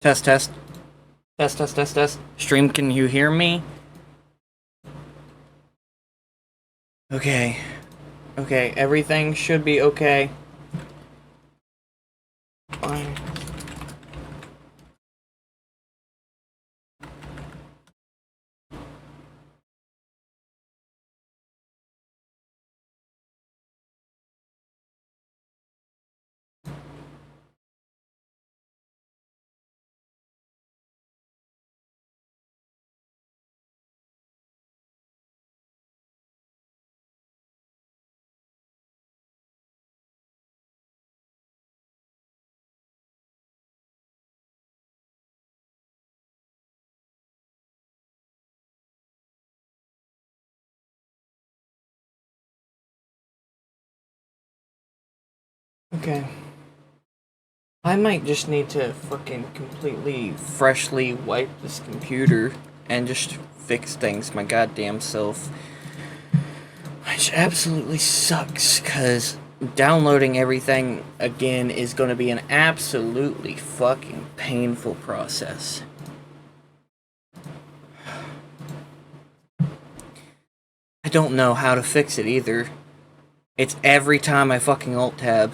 Test, test. Test, test, test, test. Stream, can you hear me? Okay. Okay, everything should be okay. Fine. Okay. I might just need to fucking completely freshly wipe this computer and just fix things my goddamn self. Which absolutely sucks, because downloading everything again is going to be an absolutely fucking painful process. I don't know how to fix it either. It's every time I fucking alt-tab.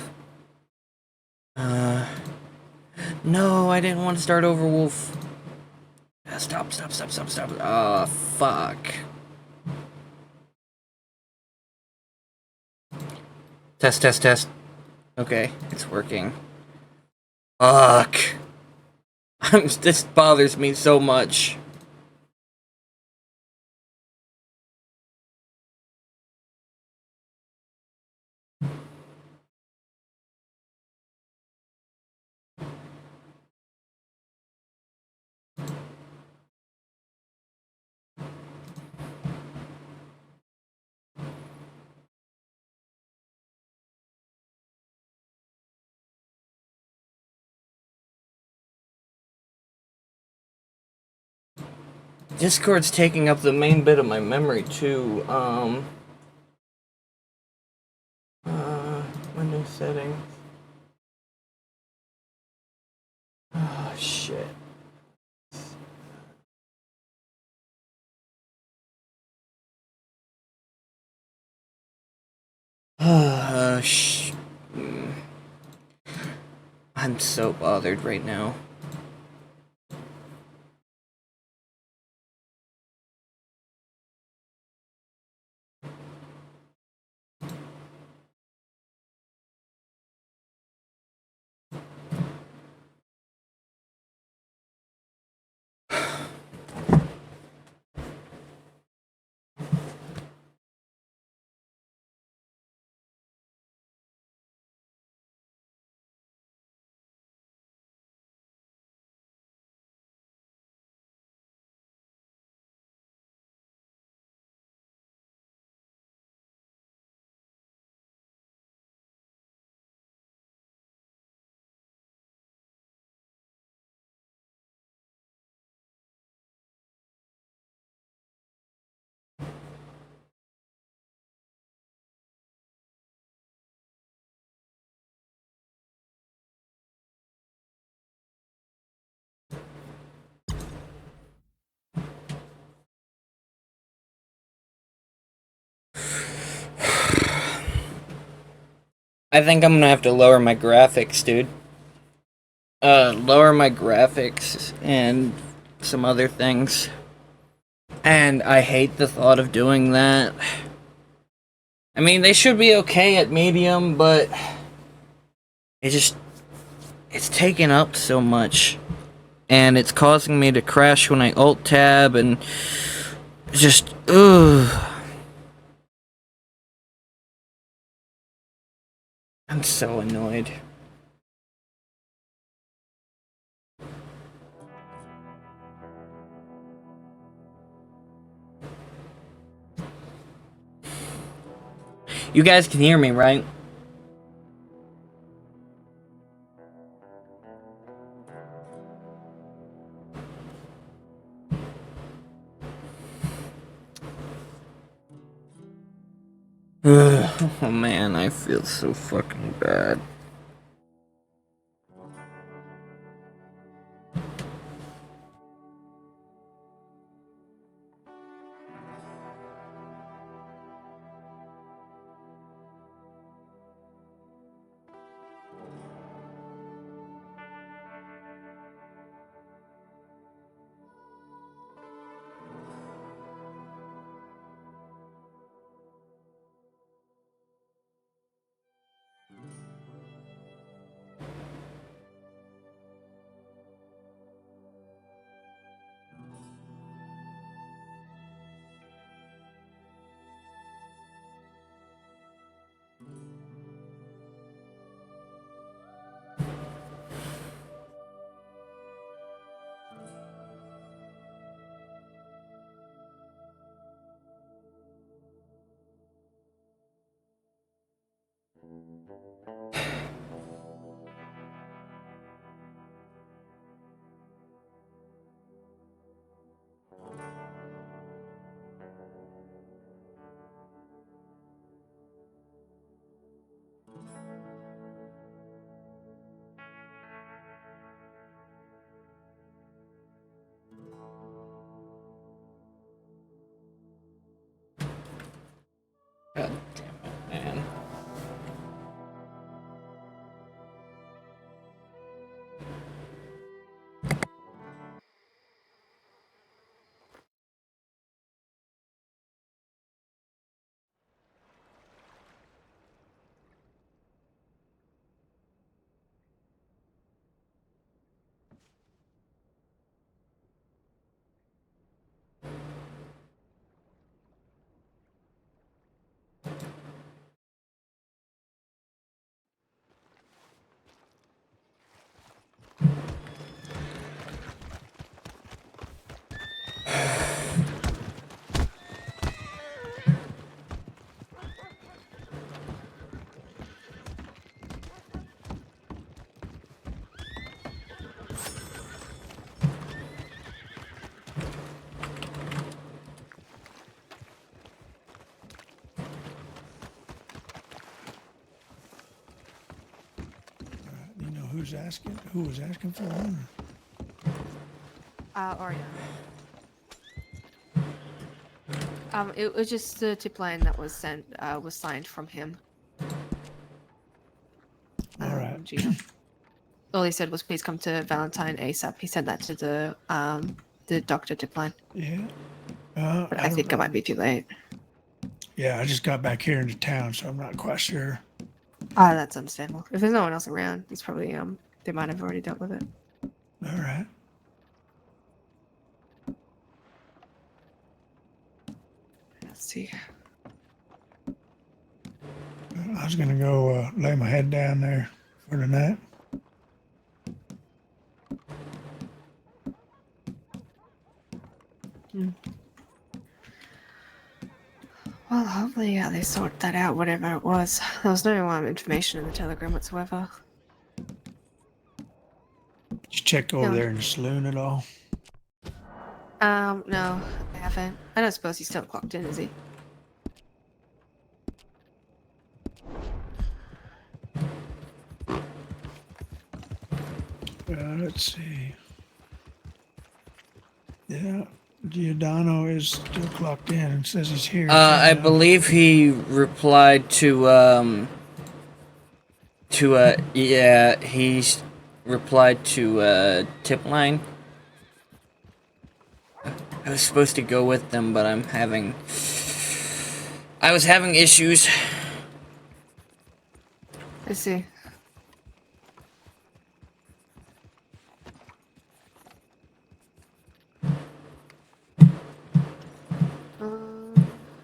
No, I didn't want to start over, Wolf. Stop. Ah, fuck. Test, test, test. Okay, it's working. Fuck. This bothers me so much. Discord's taking up the main bit of my memory too. Window settings. Oh shit. I'm so bothered right now. I think I'm gonna have to lower my graphics, dude. Lower my graphics and some other things. And I hate the thought of doing that. I mean, they should be okay at medium, but it's taking up so much. And it's causing me to crash when I alt tab and just, ugh. I'm so annoyed. You guys can hear me, right? Oh man, I feel so fucking bad. God damn it, man. You know who was asking for one? Oriana. It was just the tip line that was sent, was signed from him. All right. Gino. All he said was, "Please come to Valentine ASAP." He said that to the doctor tip line. Yeah. But I think it might be too late. Yeah, I just got back here into town, so I'm not quite sure. That's understandable. If there's no one else around, it's probably they might have already dealt with it. All right. Let's see. I was gonna go lay my head down there for the night. Well, hopefully, they sort that out, whatever it was. There was no information in the telegram whatsoever. Did you check over No. there in the saloon at all? No, I haven't. I don't suppose he's still clocked in, is he? Let's see. Yeah, Giordano is still clocked in and says he's here. I believe he replied yeah, he's replied to, tip line. I was supposed to go with them, but I was having issues. I see.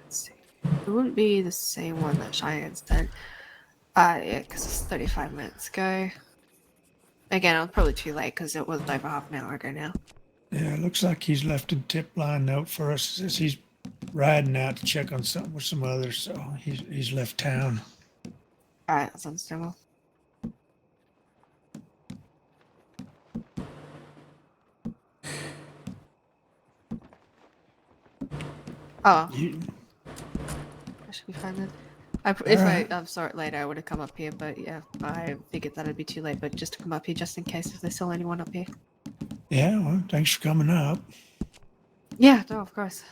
Let's see. It wouldn't be the same one that Cheyenne sent. Yeah, because it's 35 minutes ago. Again, it was probably too late because it was over half an hour ago now. Yeah, it looks like he's left a tip line note for us. Says he's riding out to check on something with some others, so he's left town. Alright, that's understandable. Oh, You, I should be fine then. If Alright. I saw it later, I would have come up here, but yeah, I figured that'd be too late, but just to come up here just in case if there's still anyone up here. Yeah, well, thanks for coming up. Yeah, no, of course.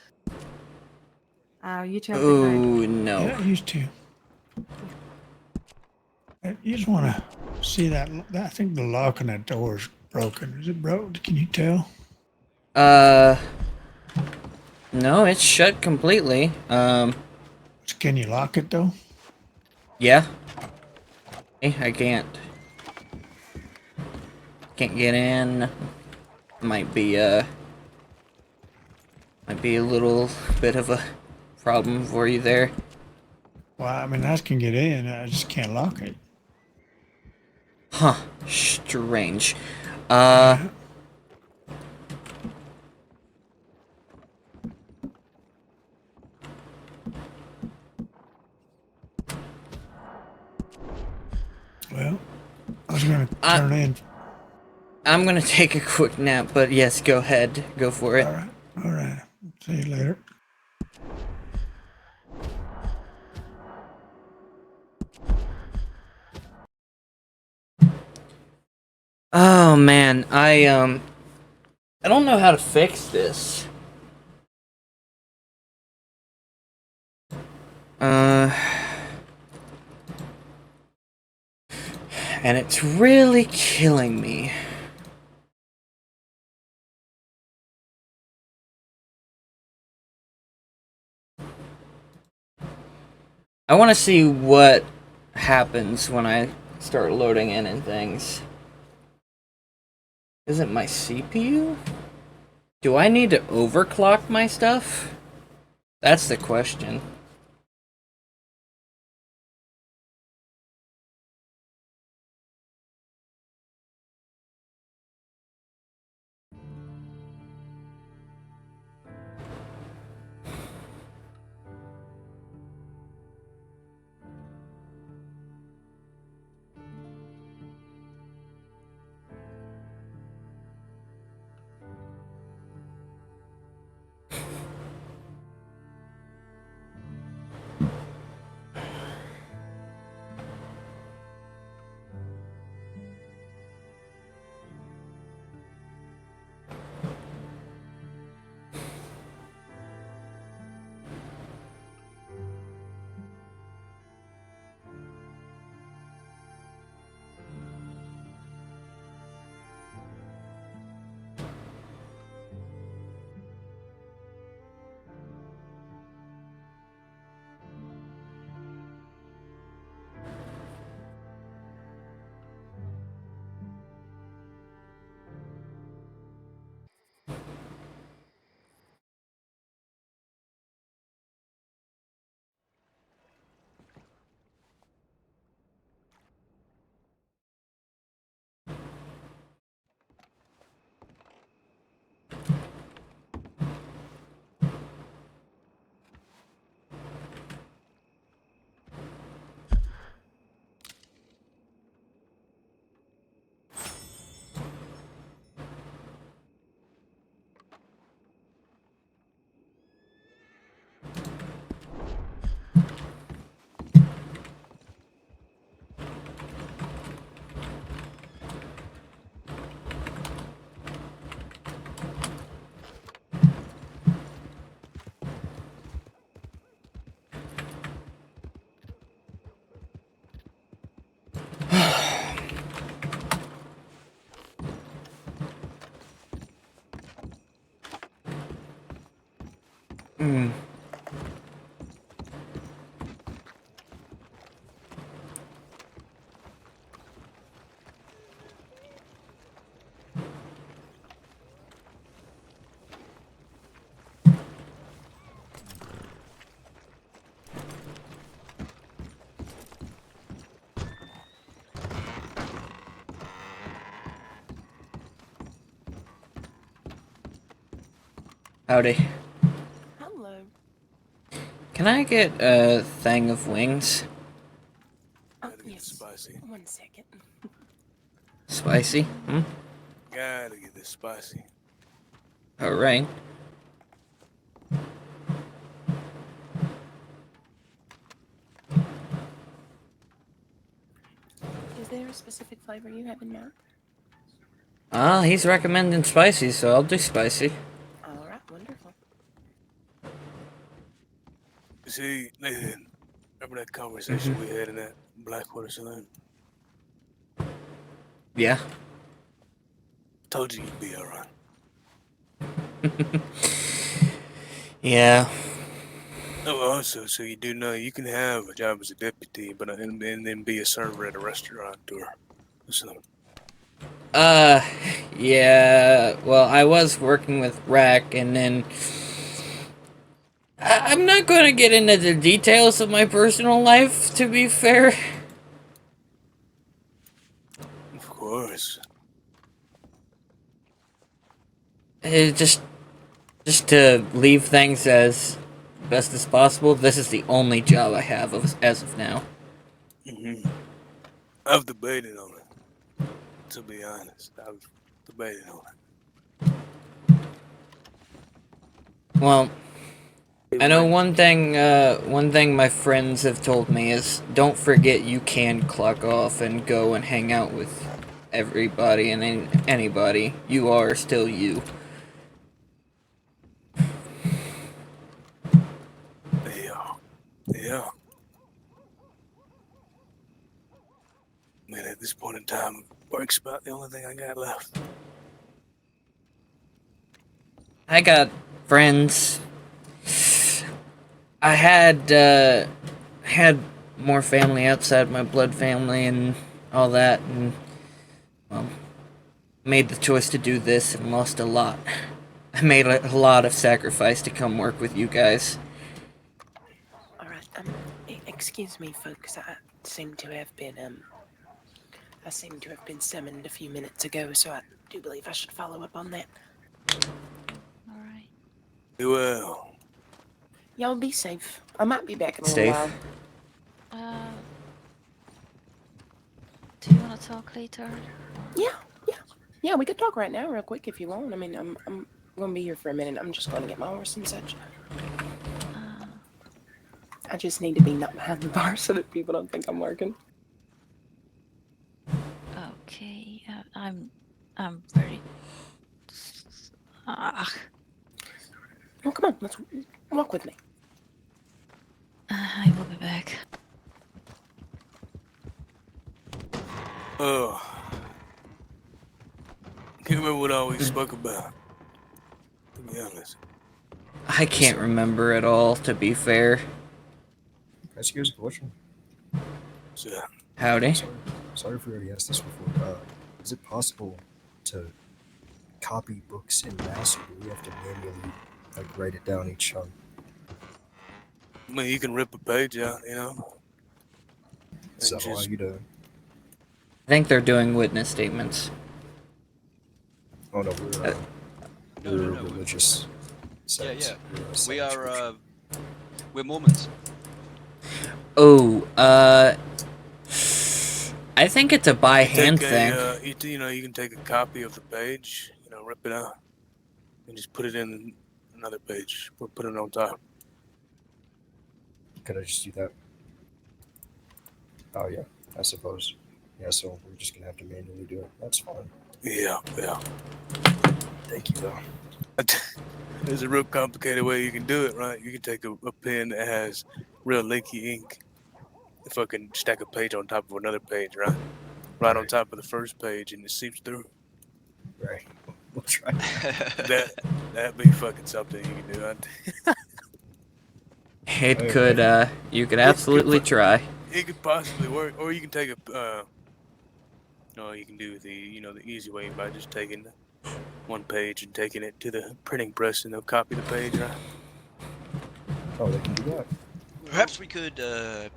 You two have a good night. Oh no. Yeah, you too. You just want to see that. I think the lock on that door is broken. Is it broke? Can you tell? No, it's shut completely. Can you lock it though? Yeah. I can't get in. Might be a little bit of a problem for you there. Well, I mean, I can get in. I just can't lock it. Huh. Strange. Well, I was gonna turn in. I'm gonna take a quick nap, but yes, go ahead. Go for it. All right. See you later. Oh man, I don't know how to fix this. And it's really killing me. I want to see what happens when I start loading in and things. Is it my CPU? Do I need to overclock my stuff? That's the question. Hmm. Howdy. Hello. Can I get a thing of wings? Oh, Gotta get yes. spicy. 1 second. Spicy? Hmm? Gotta get this spicy. Alright. Is there a specific flavor you have in mind? He's recommending spicy, so I'll do spicy. All right, wonderful. You see, Nathan, remember that conversation we had in that Blackwater saloon? Yeah. Told you you'd be alright. Yeah. Oh, also, so you do know you can have a job as a deputy, but and then be a server at a restaurant or something. Yeah. Well, I was working with Rack, and then I'm not going to get into the details of my personal life, to be fair. Of course. Just to leave things as best as possible, this is the only job I have as of now. I've debated on it. To be honest, I've debated on Well, it. I know one thing my friends have told me is don't forget you can clock off and go and hang out with everybody and anybody. You are still you. Yeah. Yeah. Man, at this point in time, work's about the only thing I got left. I got friends. I had more family outside my blood family and all that, and well, made the choice to do this and lost a lot. I made a lot of sacrifice to come work with you guys. All right. Excuse me, folks. I seem to have been summoned a few minutes ago, so I do believe I should follow up on that. All right. Well, Y'all be safe. I might be back in a little Safe. while. Do you want to talk later? Yeah, we could talk right now, real quick, if you want. I mean, I'm gonna be here for a minute. I'm just gonna get my horse and such. Uh, I just need to be not behind the bar so that people don't think I'm working. okay. I'm very. Oh, come on, let's walk with me. I will be back. Can't remember what all we spoke about. To be honest. I can't remember at all, to be fair. Can I ask you guys a question? So, Howdy. Sorry if we already asked this before. Is it possible to copy books in mass, or do we have to manually write it down each time? I mean, you can rip a page out, you know. Does that allow just- you to? I think they're doing witness statements. Oh no, No, we're no, a no, religious. Sense. yeah. We're a We science church. are, we're Mormons. Oh, I think it's a by hand Take thing. you can take a copy of the page, rip it out, and just put it in another page. Put it on top. Could I just do that? Oh yeah, I suppose. Yeah, so we're just gonna have to manually do it. That's fine. Yeah. Thank you though. There's a real complicated way you can do it, right? You can take a pen that has real leaky ink, and fucking stack a page on top of another page, right? Right on top of the first page, and it seeps through. Right. We'll try. That'd be fucking something you can do. It Okay. could, you could absolutely try. It could possibly work, or you can take a. No, you can do the easy way by just taking one page and taking it to the printing press, and they'll copy the page, right? Oh, they can do that. Perhaps we could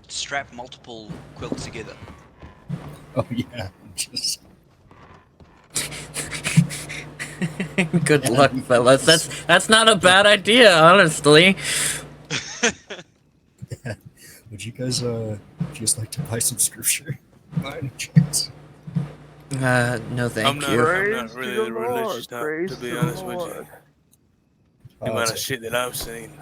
strap multiple quilts together. Oh yeah. Just Good luck, fellas. That's not a bad idea, honestly. would you guys like to buy some scripture? By any chance? No thank I'm you. not really a religious type, to be honest with you. The amount of shit that I've seen,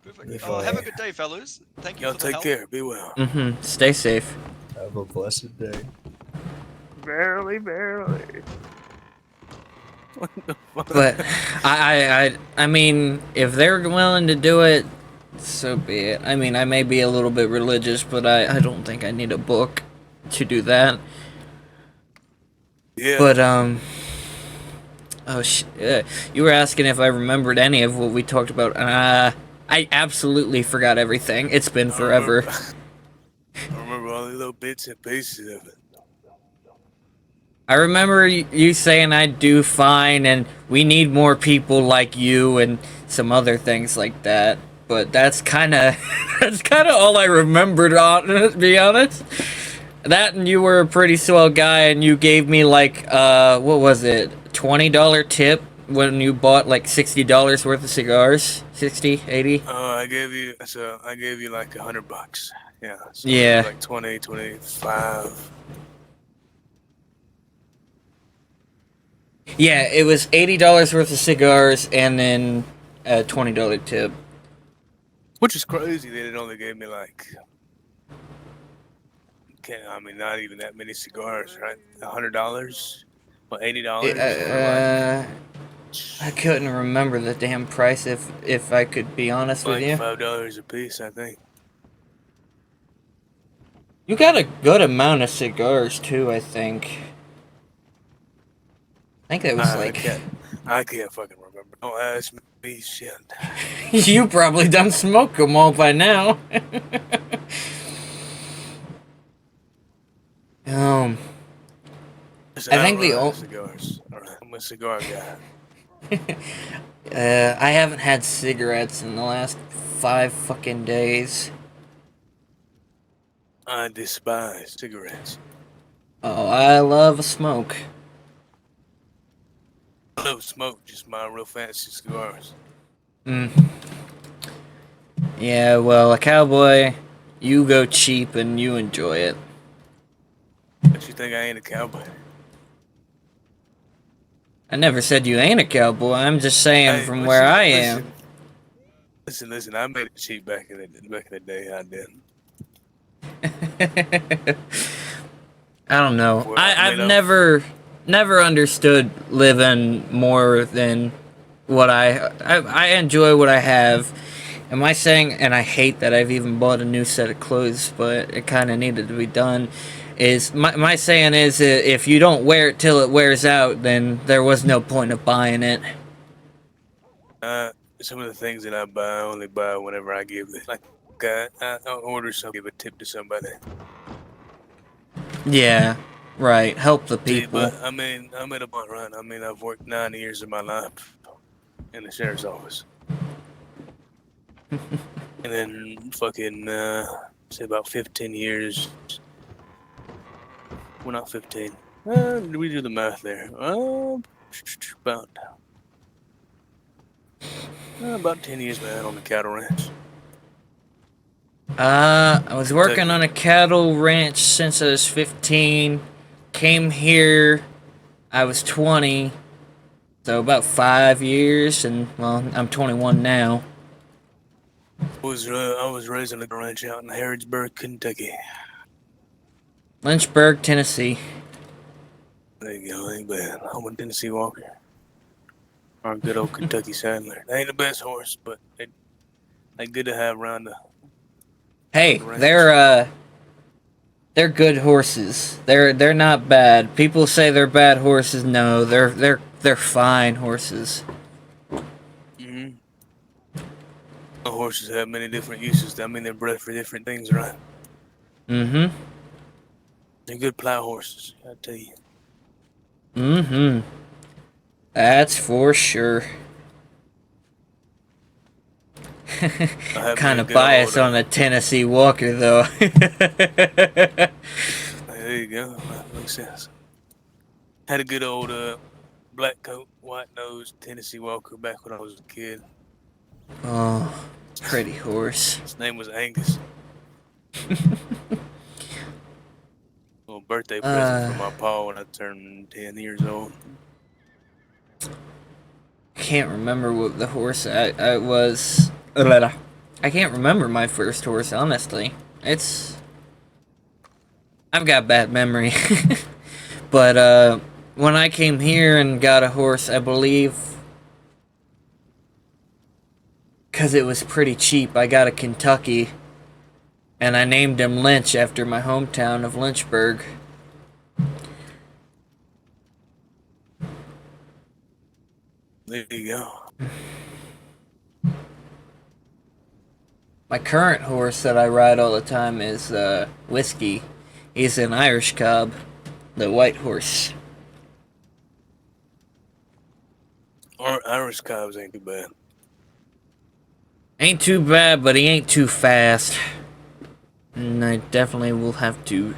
Perfect. If Oh, I- have a good day, fellas. Thank you y'all for the take help. care. Be well. Stay safe. Have a blessed day. Barely. But I mean, if they're willing to do it, so be it. I mean, I may be a little bit religious, but I don't think I need a book to do that. Yeah. But you were asking if I remembered any of what we talked about. I absolutely forgot everything. It's been I forever. I remember all the little bits and pieces of it. I remember you saying I'd do fine, and we need more people like you, and some other things like that. But that's kind of all I remembered. To be honest, that and you were a pretty swell guy, and you gave me like what was it, $20 tip when you bought like $60 worth of cigars, 60, 80. I gave you like $100. Yeah. So Yeah. it was like 20, 25. Yeah, it was $80 worth of cigars, and then a $20 tip. Which is crazy that it only gave me like, not even that many cigars, right? $100, well, $80. I couldn't remember the damn price if I could be honest with Like you. $5 a piece, I think. You got a good amount of cigars too, I think. I think that was like I can't fucking remember. Don't ask me shit. you probably done smoked them all by now. um, Listen, I think run the out of old. cigars. All right, I'm a cigar guy. I haven't had cigarettes in the last 5 fucking days. I despise cigarettes. Oh, I love a smoke. I love smoke, just my real fancy cigars. Mm. Yeah, well, a cowboy, you go cheap and you enjoy it. But you think I ain't a cowboy? I never said you ain't a cowboy. I'm just saying Hey, from where I am. Listen. I made it cheap back in the day. I did. I don't know. Well, I've never understood living more than what I enjoy what I have. Am I saying, and I hate that I've even bought a new set of clothes, but it kind of needed to be done. Is my saying is if you don't wear it till it wears out, then there was no point of buying it. Some of the things that I buy, I only buy whenever I give it. Like, I'll order something, give a tip to somebody. Yeah, right. Help the See, people. but I mean, I'm at a point, right? I mean, I've worked 9 years of my life in the sheriff's office, and then fucking say about 15 years. Well, not 15. We do the math there. About 10 years, man, on the cattle ranch. I was working Kentucky. on a cattle ranch since I was 15. Came here, I was 20. So about 5 years, and well, I'm 21 now. I was raised on a ranch out in Harrodsburg, Kentucky. Lynchburg, Tennessee. There you go, ain't bad. Home of Tennessee Walker. Our good old Kentucky Saddler. They ain't the best horse, but they good to have around the Hey, ranch. they're good horses. They're not bad. People say they're bad horses. No, they're fine horses. Mm-hmm. The horses have many different uses. I mean, they're bred for different things, right? Mm-hmm. They're good plow horses, I tell you. Mm-hmm. That's for sure. Kind of biased on the Tennessee Walker, though. There you go. That makes sense. Had a good old black coat, white nose Tennessee Walker back when I was a kid. Oh, pretty horse. His name was Angus. Little birthday present from my pa when I turned 10 years old. Can't remember what the horse I was. I can't remember my first horse, honestly. I've got bad memory. But when I came here and got a horse, I believe, because it was pretty cheap, I got a Kentucky, and I named him Lynch after my hometown of Lynchburg. There you go. My current horse that I ride all the time is Whiskey. He's an Irish cob, the white horse. Irish cobs ain't too bad. Ain't too bad, but he ain't too fast. And I definitely will have to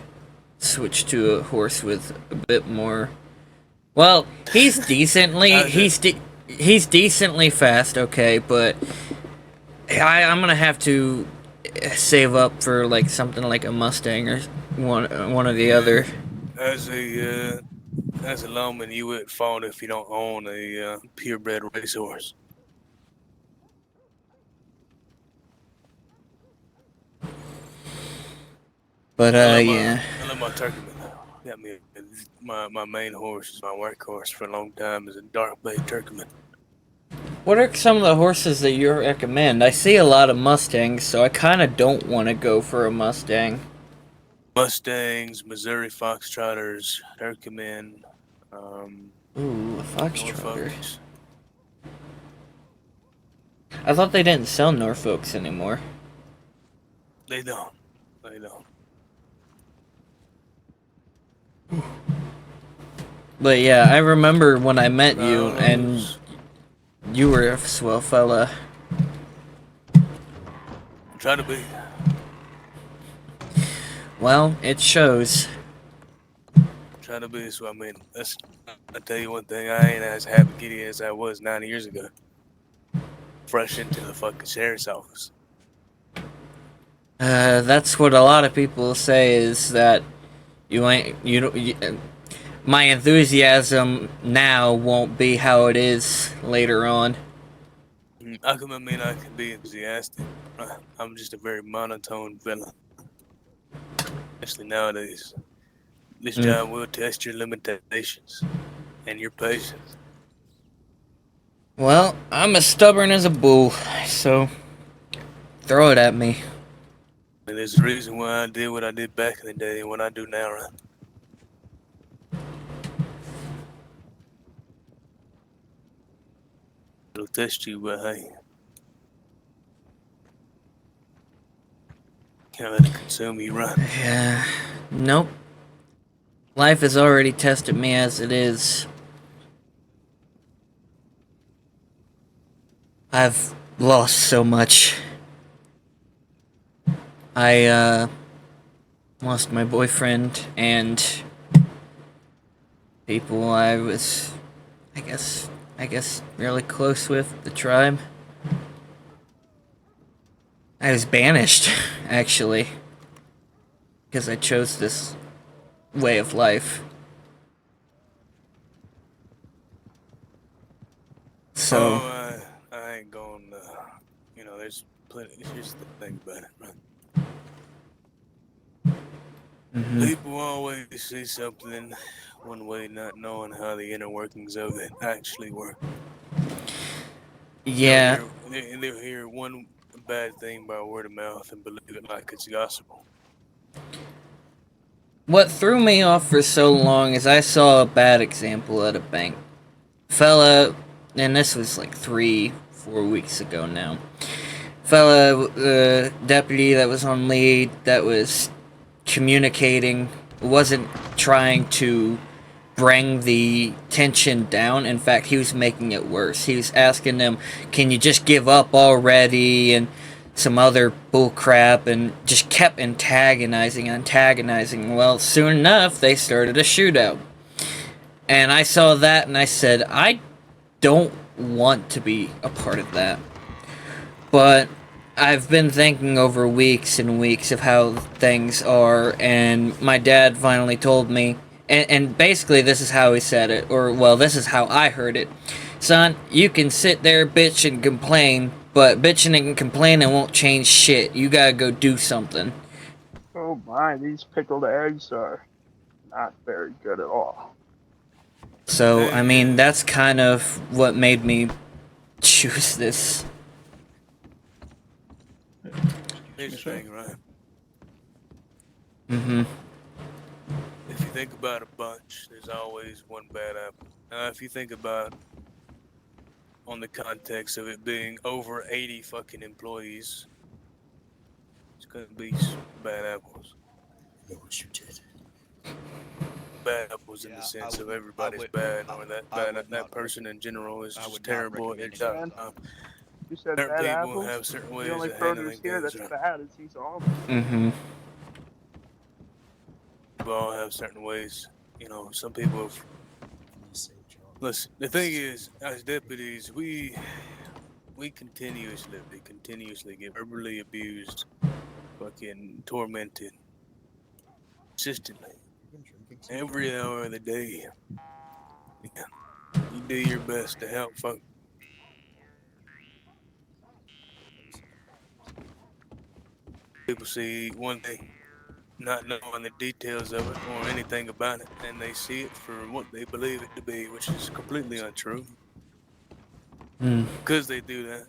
switch to a horse with a bit more. Well, he's he's decently fast, okay, but I'm gonna have to save up for like something like a Mustang or one or the other. As a lawman, you would fault if you don't own a purebred racehorse. But I yeah. love my turkeyman. Got me my main horse is my workhorse for a long time is a dark bay turkeyman. What are some of the horses that you recommend? I see a lot of Mustangs, so I kind of don't want to go for a Mustang. Mustangs, Missouri Foxtrotters, Turkmen, Ooh, a foxtrotter. Norfolks. I thought they didn't sell Norfolks anymore. They don't. They don't. But yeah, I remember when I met you, and Those- you were a swell fella. Try to be. Well, it shows. Try to be. So I mean, I tell you one thing. I ain't as happy giddy as I was 9 years ago. Fresh into the fucking sheriff's office. That's what a lot of people say, is that you ain't, you don't, my enthusiasm now won't be how it is later on. I can be enthusiastic. I'm just a very monotone villain. Especially nowadays. This job will test your limitations and your patience. Well, I'm as stubborn as a bull, so throw it at me. And there's a reason why I did what I did back in the day and what I do now, right? It'll test you, but hey, can't let it consume you, right? Yeah, nope. Life has already tested me as it is. I've lost so much. I lost my boyfriend and people I was, I guess really close with, the tribe. I was banished, actually, because I chose this way of life. So, I ain't going, there's plenty, here's the thing about it, right? People always see something one way, not knowing how the inner workings of it actually work. yeah. They'll hear one bad thing by word of mouth and believe it like it's gospel. What threw me off for so long is I saw a bad example at a bank. Fella, and this was like 3-4 weeks ago now. Fella, deputy that was on lead, that was communicating, wasn't trying to bring the tension down. In fact, he was making it worse. He was asking them, can you just give up already, and some other bullcrap, and just kept antagonizing. Well, soon enough, they started a shootout. And I saw that, and I said, I don't want to be a part of that. But I've been thinking over weeks and weeks of how things are, and my dad finally told me, and basically this is how he said it, or, well, this is how I heard it. Son, you can sit there, bitch, and complain, but bitching and complaining won't change shit. You gotta go do something. Oh my, these pickled eggs are not very good at all. So, I mean, Yeah. that's kind of what made me choose this. Here's the thing, right? Mm-hmm. If you think about a bunch, there's always one bad apple. Now, if you think about on the context of it being over 80 fucking employees, it's gonna be some bad apples. I know what you did. Bad apples in the Yeah, sense of I everybody's would- bad, or that I bad would that not person in general is I just would not terrible at their recommend job. it. You said Certain bad people apples? have certain The ways only of produce handling here things, that's right? bad is these almonds. Mm-hmm. People all have certain ways. Some people have. Please say John. Listen, the thing is, as deputies, we continuously get verbally abused, fucking tormented, consistently, You've been drinking since every hour of the day. Yeah. You do your best to help fuck. People see one thing, not knowing the details of it or anything about it, and they see it for what they believe it to be, which is completely untrue. Mm. Because they do that,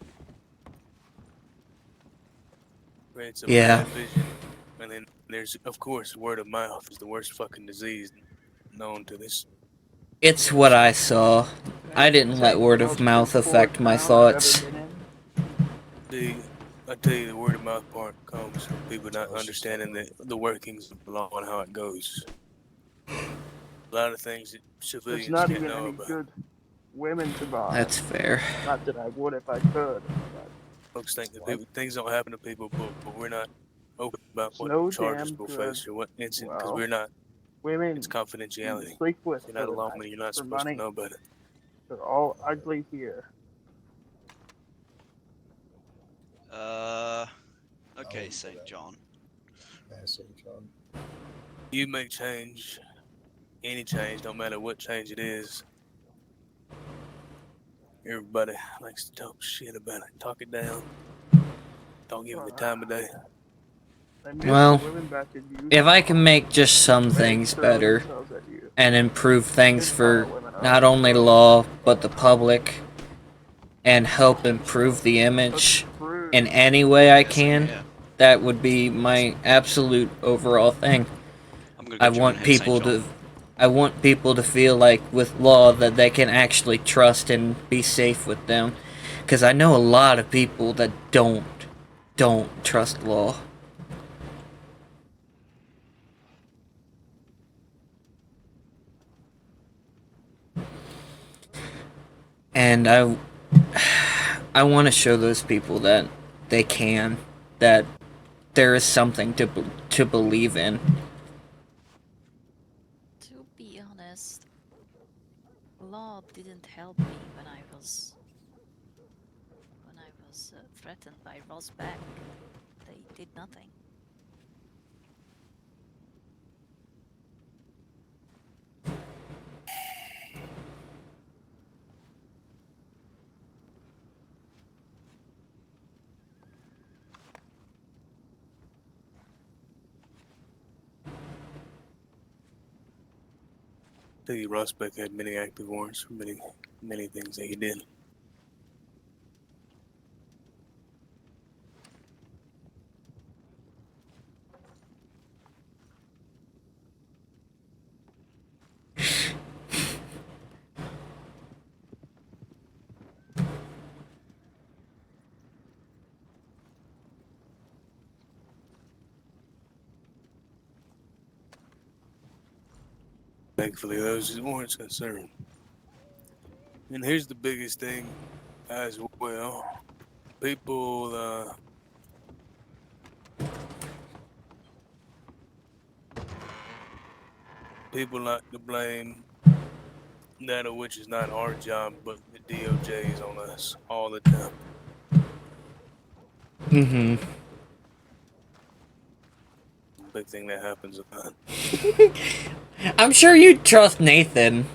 creates a Yeah. bad vision And then there's, of course, word of mouth is the worst fucking disease known to this. It's what I saw. I didn't let word of mouth affect my thoughts. I tell you, the word of mouth part comes from people not understanding the workings of the law and how it goes. A lot of things that There's civilians not can't even know any about. good women to buy. That's fair. Not that I would if I could. But Folks think that things don't happen to people, but we're not open about it's what no charges damn we'll good. face or what incident, because Well, we're not. It's women you confidentiality. sleep with If you're for not a the lawman, night you're not for supposed to money. know about it. They're all ugly here. Okay, St. John. St. John. You make change, any change, don't matter what change it is. Everybody likes to talk shit about it, talk it down. Don't give it the time of day. I miss Well, the women back in Utah. if I can make just some They things throw better themselves at you. and improve things Didn't for fire women up. not only law but the public and help improve the image in any way I can, that would be my absolute overall thing. I'm gonna go join here, St. John. I want people to feel like with law that they can actually trust and be safe with them, because I know a lot of people that don't trust law. And I want to show those people that they can, that there is something to believe in. To be honest, law didn't help me when I was threatened by Rosback. They did nothing. I tell you, Rosbeck had many active warrants for many things that he did. Thankfully, those warrants concerned. And here's the biggest thing as well. People, people like to blame that of which is not our job, but the DOJ is on us all the time. Mm-hmm. Big thing that happens a lot. I'm sure you trust Nathan.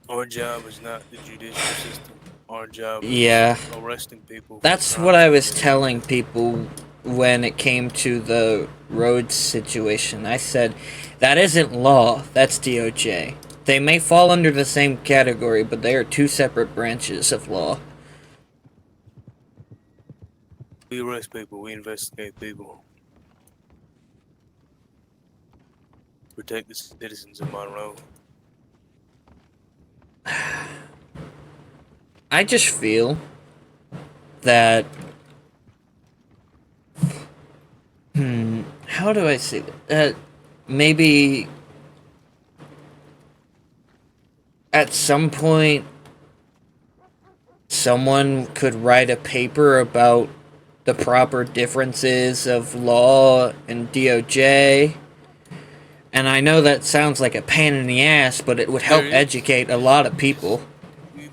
Our job is not the judicial system. Our job Yeah. is arresting people. That's what I was telling people when it came to the Rhodes situation. I said, that isn't law, that's DOJ. They may fall under the same category, but they are two separate branches of law. We arrest people, we investigate people. Protect the citizens of Monroe. I just feel that... how do I say that? Maybe... at some point, someone could write a paper about the proper differences of law and DOJ. And I know that sounds like a pain in the ass, but it would help educate a lot of people.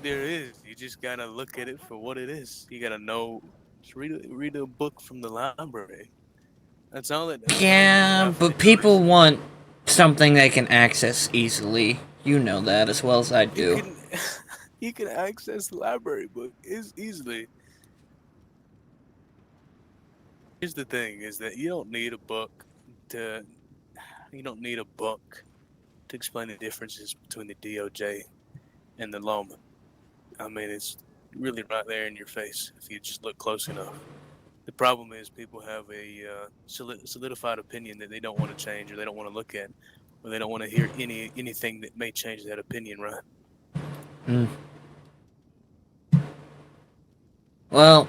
There is. You just gotta look at it for what it is. You gotta know. Just read a book from the library. That's all it does. Yeah, but people want something they can access easily. You know that as well as I do. You can access the library book easily. Here's the thing: is that you don't need a book to explain the differences between the DOJ and the lawman. I mean, it's really right there in your face if you just look close enough. The problem is people have a solidified opinion that they don't want to change, or they don't want to look at, or they don't want to hear anything that may change that opinion, right? Hmm. Well,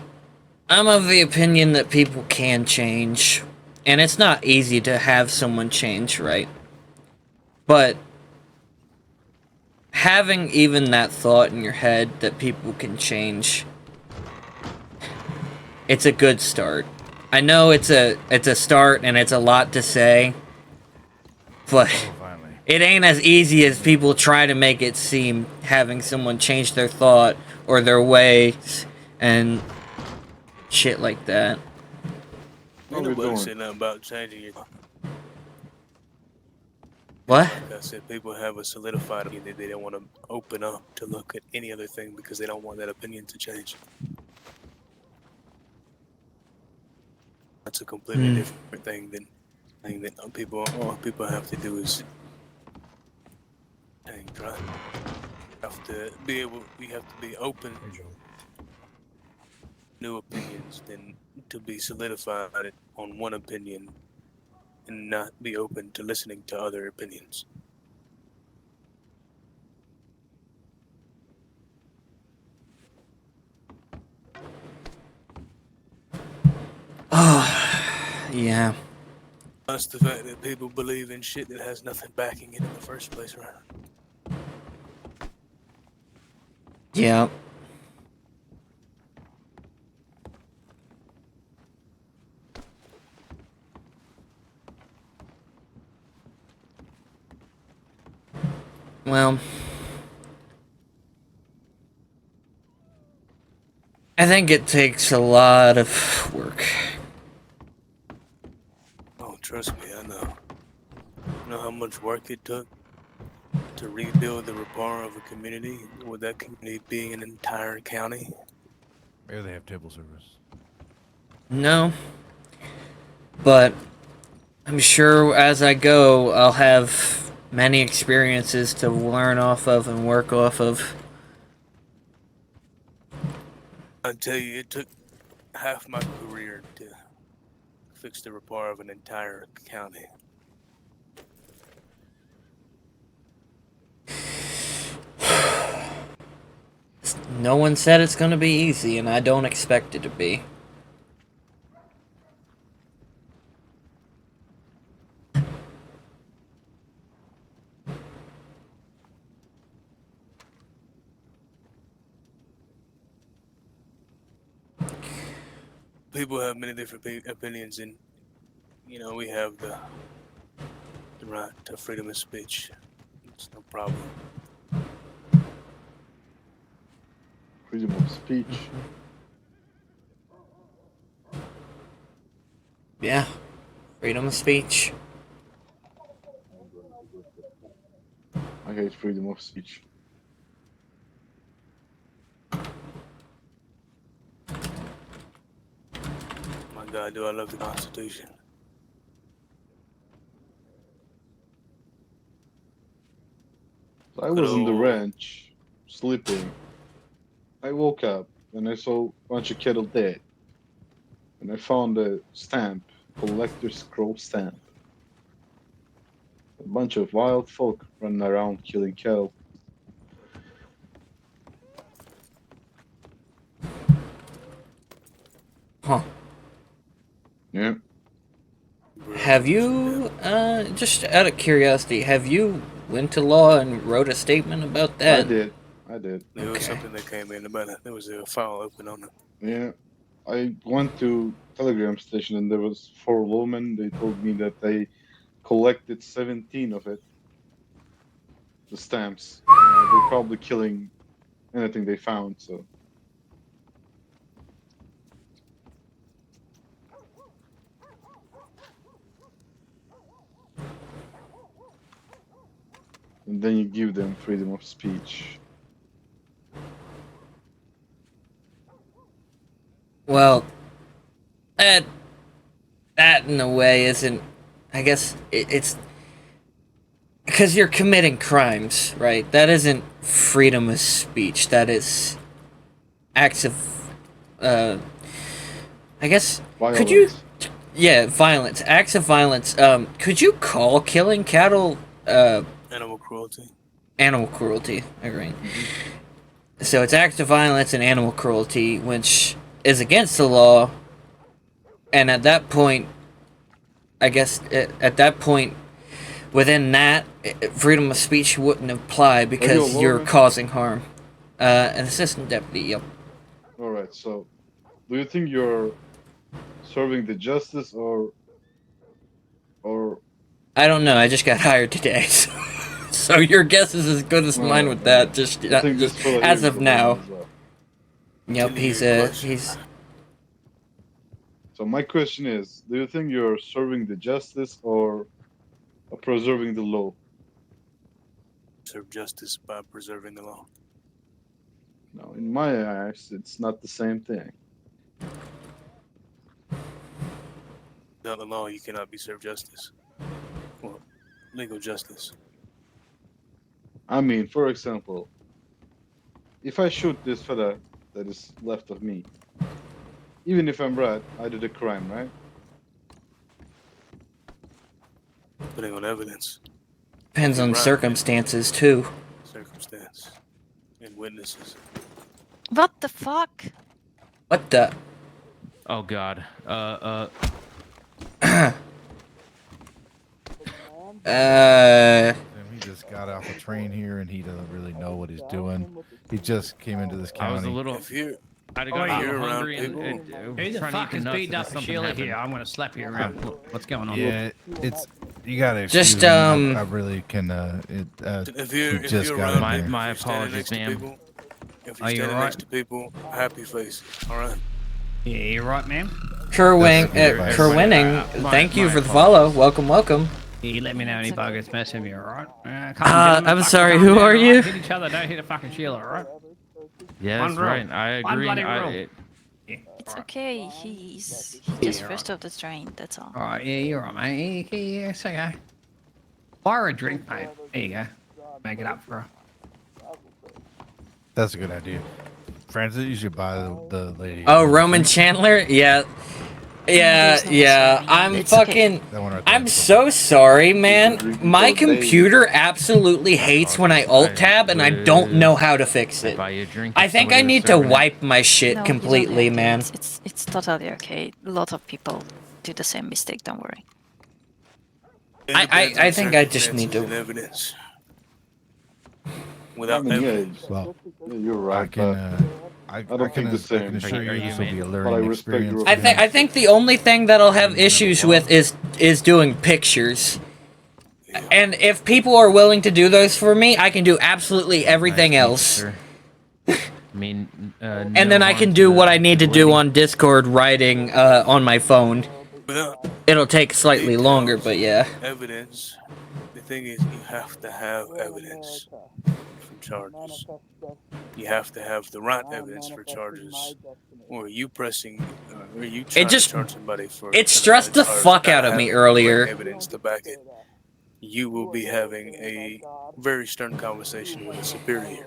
I'm of the opinion that people can change, and it's not easy to have someone change, right? But having even that thought in your head that people can change, it's a good start. I know it's a start and it's a lot to say, but Finally. it ain't as easy as people try to make it seem, having someone change their thought or their ways and shit like that. Ain't What we nobody doing? said nothing about changing it. What? Like I said, people have a solidified opinion that they don't want to open up to look at any other thing because they don't want that opinion to change. That's a completely different thing than that people. All people have to do is change, right? Have to be able. We have to be open Hey, John. new opinions than to be solidified on one opinion and not be open to listening to other opinions. Yeah. Plus the fact that people believe in shit that has nothing backing it in the first place, right? Yeah. Well, I think it takes a lot of work. Oh, trust me, I know. You know how much work it took to rebuild the rapport of a community, with that community being an entire county? Maybe they have table service. No. But I'm sure as I go, I'll have many experiences to learn off of and work off of. I tell you, it took half my career to fix the rapport of an entire county. No one said it's gonna be easy, and I don't expect it to be. People have many different opinions, and we have the right to freedom of speech. It's no problem. Freedom of speech. Yeah. Freedom of speech. I hate freedom of speech. My God, do I love the Constitution. So I was in the ranch, sleeping. I woke up and I saw a bunch of cattle dead. And I found a stamp, collector's scroll stamp. A bunch of wild folk running around killing cattle. Huh. Yeah, Have you, just out of curiosity, have you went to law and wrote a statement about that? I did. There was Okay. something that came in about it. There was a file open on it. Yeah. I went to telegram station and there was 4 lawmen. They told me that they collected 17 of it. The stamps. They're probably killing anything they found, so. And then you give them freedom of speech. Well, that in a way isn't, I guess it's because you're committing crimes, right? That isn't freedom of speech. That is acts of, I guess Could you? Violence. Yeah, violence, acts of violence. Could you call killing cattle Animal cruelty. animal cruelty? Agreed. So it's acts of violence and animal cruelty, which is against the law. And at that point, I guess at that point, within that, freedom of speech wouldn't apply because a you're lawman? causing harm. An assistant deputy. Yep. All right. So, do you think you're serving the justice or I don't know. I just got hired today, so your guess is as good as mine with that. Just, I think just this fella here as is of the now. lawman as well. Yep, he's. So my question is, do you think you're serving the justice or preserving the law? Serve justice by preserving the law. No, in my eyes, it's not the same thing. Without the law, you cannot be served justice. Well, legal justice. I mean, for example, if I shoot this fella that is left of me, even if I'm right, I did a crime, right? Putting on evidence. Depends on Right. circumstances too. Circumstance. And witnesses. What the fuck? What the? Oh God. He just got off a train here, and he doesn't really know what he's doing. He just came into this county. I was a little. If you're, I'd have got a you're little around hungry people. and Who the trying fuck to eat is nuts beating and up something Sheila happened. here? I'm gonna slap you around. What's going on? Yeah, it's you gotta Just, excuse me. I really can. If he you're just got around in My- here. my if you're standing apologies, next to ma'am. people, if you're Are you standing alright? next to people, happy face. All right. Yeah, you right, ma'am? Kerwing, That's good advice. Kerwinning, My- thank you my for the follow. Welcome, welcome. You let me know any It's okay. buggers mess with you, alright? I'm sorry, who are you? Hit each other, don't hit a fucking Sheila, alright? Yeah, One that's rule. right. I One agree. bloody I- rule. it- It's okay. He's Yeah, just right. first off the train. That's all. Alright, yeah, you're right, mate. Yeah, it's okay. Buy her a drink, mate. There you go. Make it up for her. That's a good idea. Francis, you should buy the lady. Oh, Roman Chandler? Yeah. There's no sorry. I'm It's okay. fucking. That one right there. I'm so sorry, man. My computer absolutely hates when I alt tab and I don't know how to fix it. buy you a drink. I if think I somebody was need to serving it. wipe my shit No, you don't completely, have to. man. It's totally okay. A lot of people do the same mistake. Don't worry. It I depends on think I just need circumstances to- and evidence. I Without mean, evidence. Well, yeah, you're I right, can. but I don't think the I can same. assure you Are you this will be a man? But I learning respect experience. your for him. I think the only thing that I'll have issues with is doing pictures. And if people are willing to do those for me, I can do absolutely everything Nice to meet else. you, sir. I mean, And no then I harm can to do the- what I need to do lady. on Discord writing on my phone. Without It'll take slightly longer, but yeah. evidence, the thing is, you have to have evidence for charges. You have to have the right evidence for charges. Or you pressing, or you trying just- to charge somebody for. it stressed the charge fuck not out of me having earlier. Evidence to back it. You will be having a very stern conversation with a superior.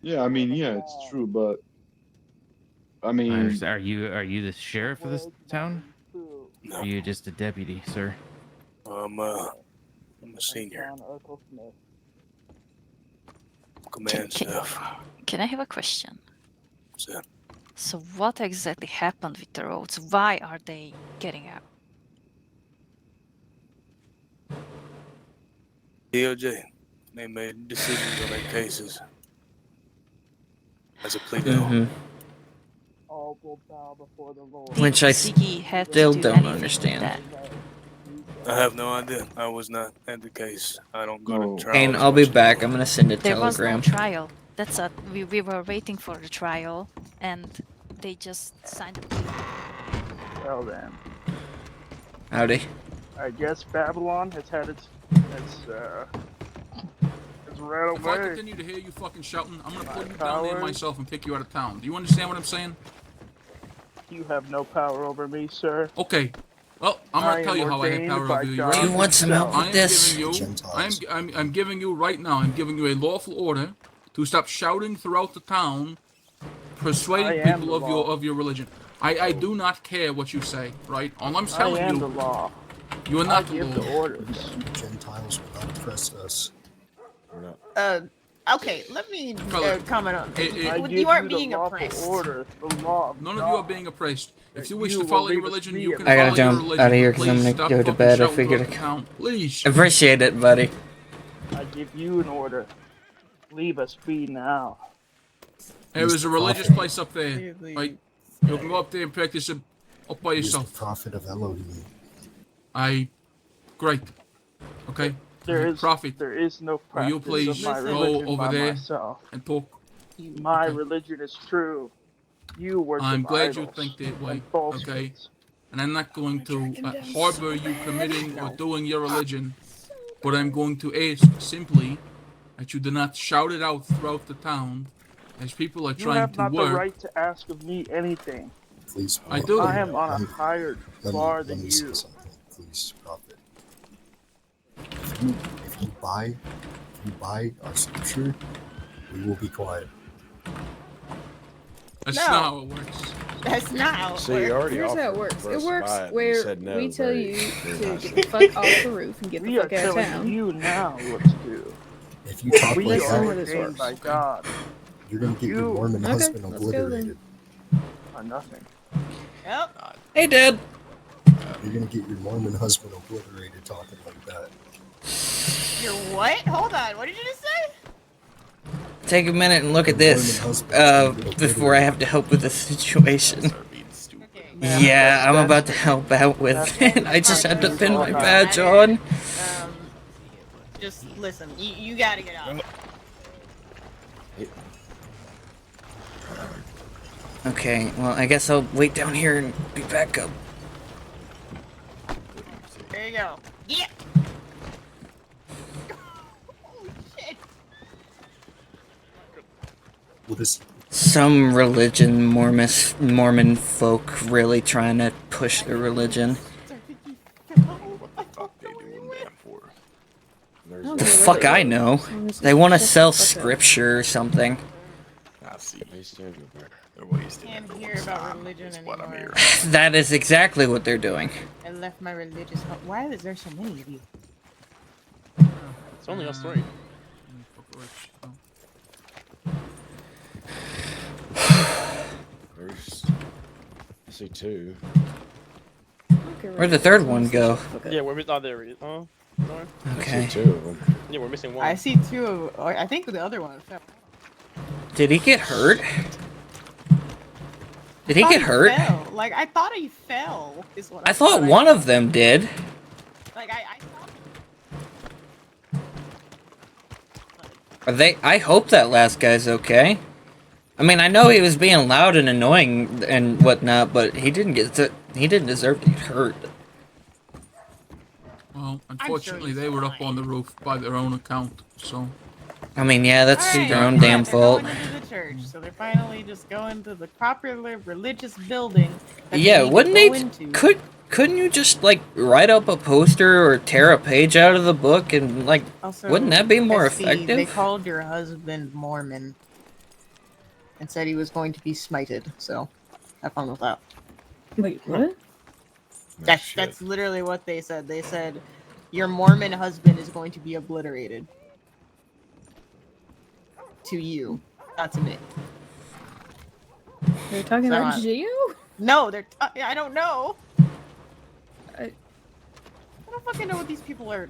yeah, I mean, yeah, it's true, but I I mean, understand. Are you the sheriff of this town? No, Or are you just a deputy, sir? I'm a senior. Command staff. Can I have a question? What's that? So what exactly happened with the roads? Why are they getting out? DOJ. They made decisions on their cases as a plea deal. hmm Which I Ziggy had to still do don't anything with understand. that. I have no idea. I was not at the case. I don't go No. to trial. And as I'll be much back. anymore. I'm gonna send a There was no telegram. trial. That's a we were waiting for the trial, and they just signed the plea. Well then, Howdy. I guess Babylon has had its ran If I away. continue to hear you fucking shouting, I'm gonna pull you down Powers. there myself and pick you out of town. Do you understand what I'm saying? You have no power over me, sir. Okay. Well, I'm I gonna tell am you how I have ordained power by over you. God Do you want some help I with am this? giving you. Gentiles. I'm giving you right now. I'm giving you a lawful order to stop shouting throughout the town, persuading I am people the of law. your religion. I do not care what you say, right? All I'm I telling am you, the law. you are I not the give the law. orders. Gentiles will not oppress us. Okay, let me Fella, comment on this. it- I You give aren't you the being lawful oppressed. order, the law of None of God. you are being oppressed. If that you wish you to will follow your leave us religion, be you at can the I gotta follow your jump religion. out of here But because I'm please gonna stop go to fucking bed. I shouting figured throughout the town. Please. appreciate it, buddy. I give you an order. Leave us be now. There is a religious place up there, right? You can go up there and practice it up by He is the yourself. prophet of Elohim. Great. Okay? There Hey, is prophet, no will you practice of please my go religion over by there myself. and talk? My Okay. religion is true. You worship I'm glad you idols think that way, and falsehoods. okay? And I'm not going to harbor you committing or doing your religion, but I'm going to ask simply that you do not shout it out throughout the town as people are You trying have to not the work. right to ask of me anything. Please, I do. I am on a higher bar let than me say you. something, please, prophet. If you buy our scripture, we will be quiet. That's No. not how it works. That's not how it See, you works. already Here's how it offered works. for It us to works buy it, and you where said no we tell very, you very to nicely. get the fuck off the roof and get the We are fuck out of telling town. you now what to do. If you talk We like Listen are how that, this ordained works. by God. you're gonna get your You Mormon Okay, husband let's go then. obliterated. are nothing. Yep. Hey, Dad. You're gonna get your Mormon husband obliterated talking like that. You're what? Hold on. What did you just say? Take a minute and look at this before I have to help with the situation. Yeah, I'm about to help out with it. I just had to pin my badge on. Just listen. You gotta get out. Okay, well, I guess I'll wait down here and be back up. There you go. Yeah. Holy shit. What is? Some religion, Mormon folk really trying to push their religion. The fuck I know. They want to sell scripture or something. Can't hear about religion anymore. That is exactly what they're doing. I left my religious home. Why is there so many of you? It's only us three. There's, I see two. Where'd the third one go? Yeah, we're missing. Oh, there it is. No. Okay. I see two of them. Yeah, we're missing one. I see two of. I think the other one fell. Did he get hurt? Did he I thought get hurt? Fell. Like I thought he fell. Is what I thought one of them did. Like I Are they? I hope that last guy's okay. I mean, I know he was being loud and annoying and whatnot, but he didn't deserve to get hurt. Well, unfortunately, they were up on the roof by their own account, so. I mean, yeah, that's Alright, their own yeah, damn they're fault. Going into the church, so they're finally just going to the popular religious building. That they Yeah, need to wouldn't go they? into. Couldn't you just like write up a poster or tear a page out of the book and like? Also, Wouldn't that be more SC, effective? They called your husband Mormon and said he was going to be smited. So, have fun with that. Wait, what? That's literally what they said. They said your Mormon husband is going to be obliterated. To you, not to me. They're talking about Gio? No, they're. I don't know. I don't fucking know what these people are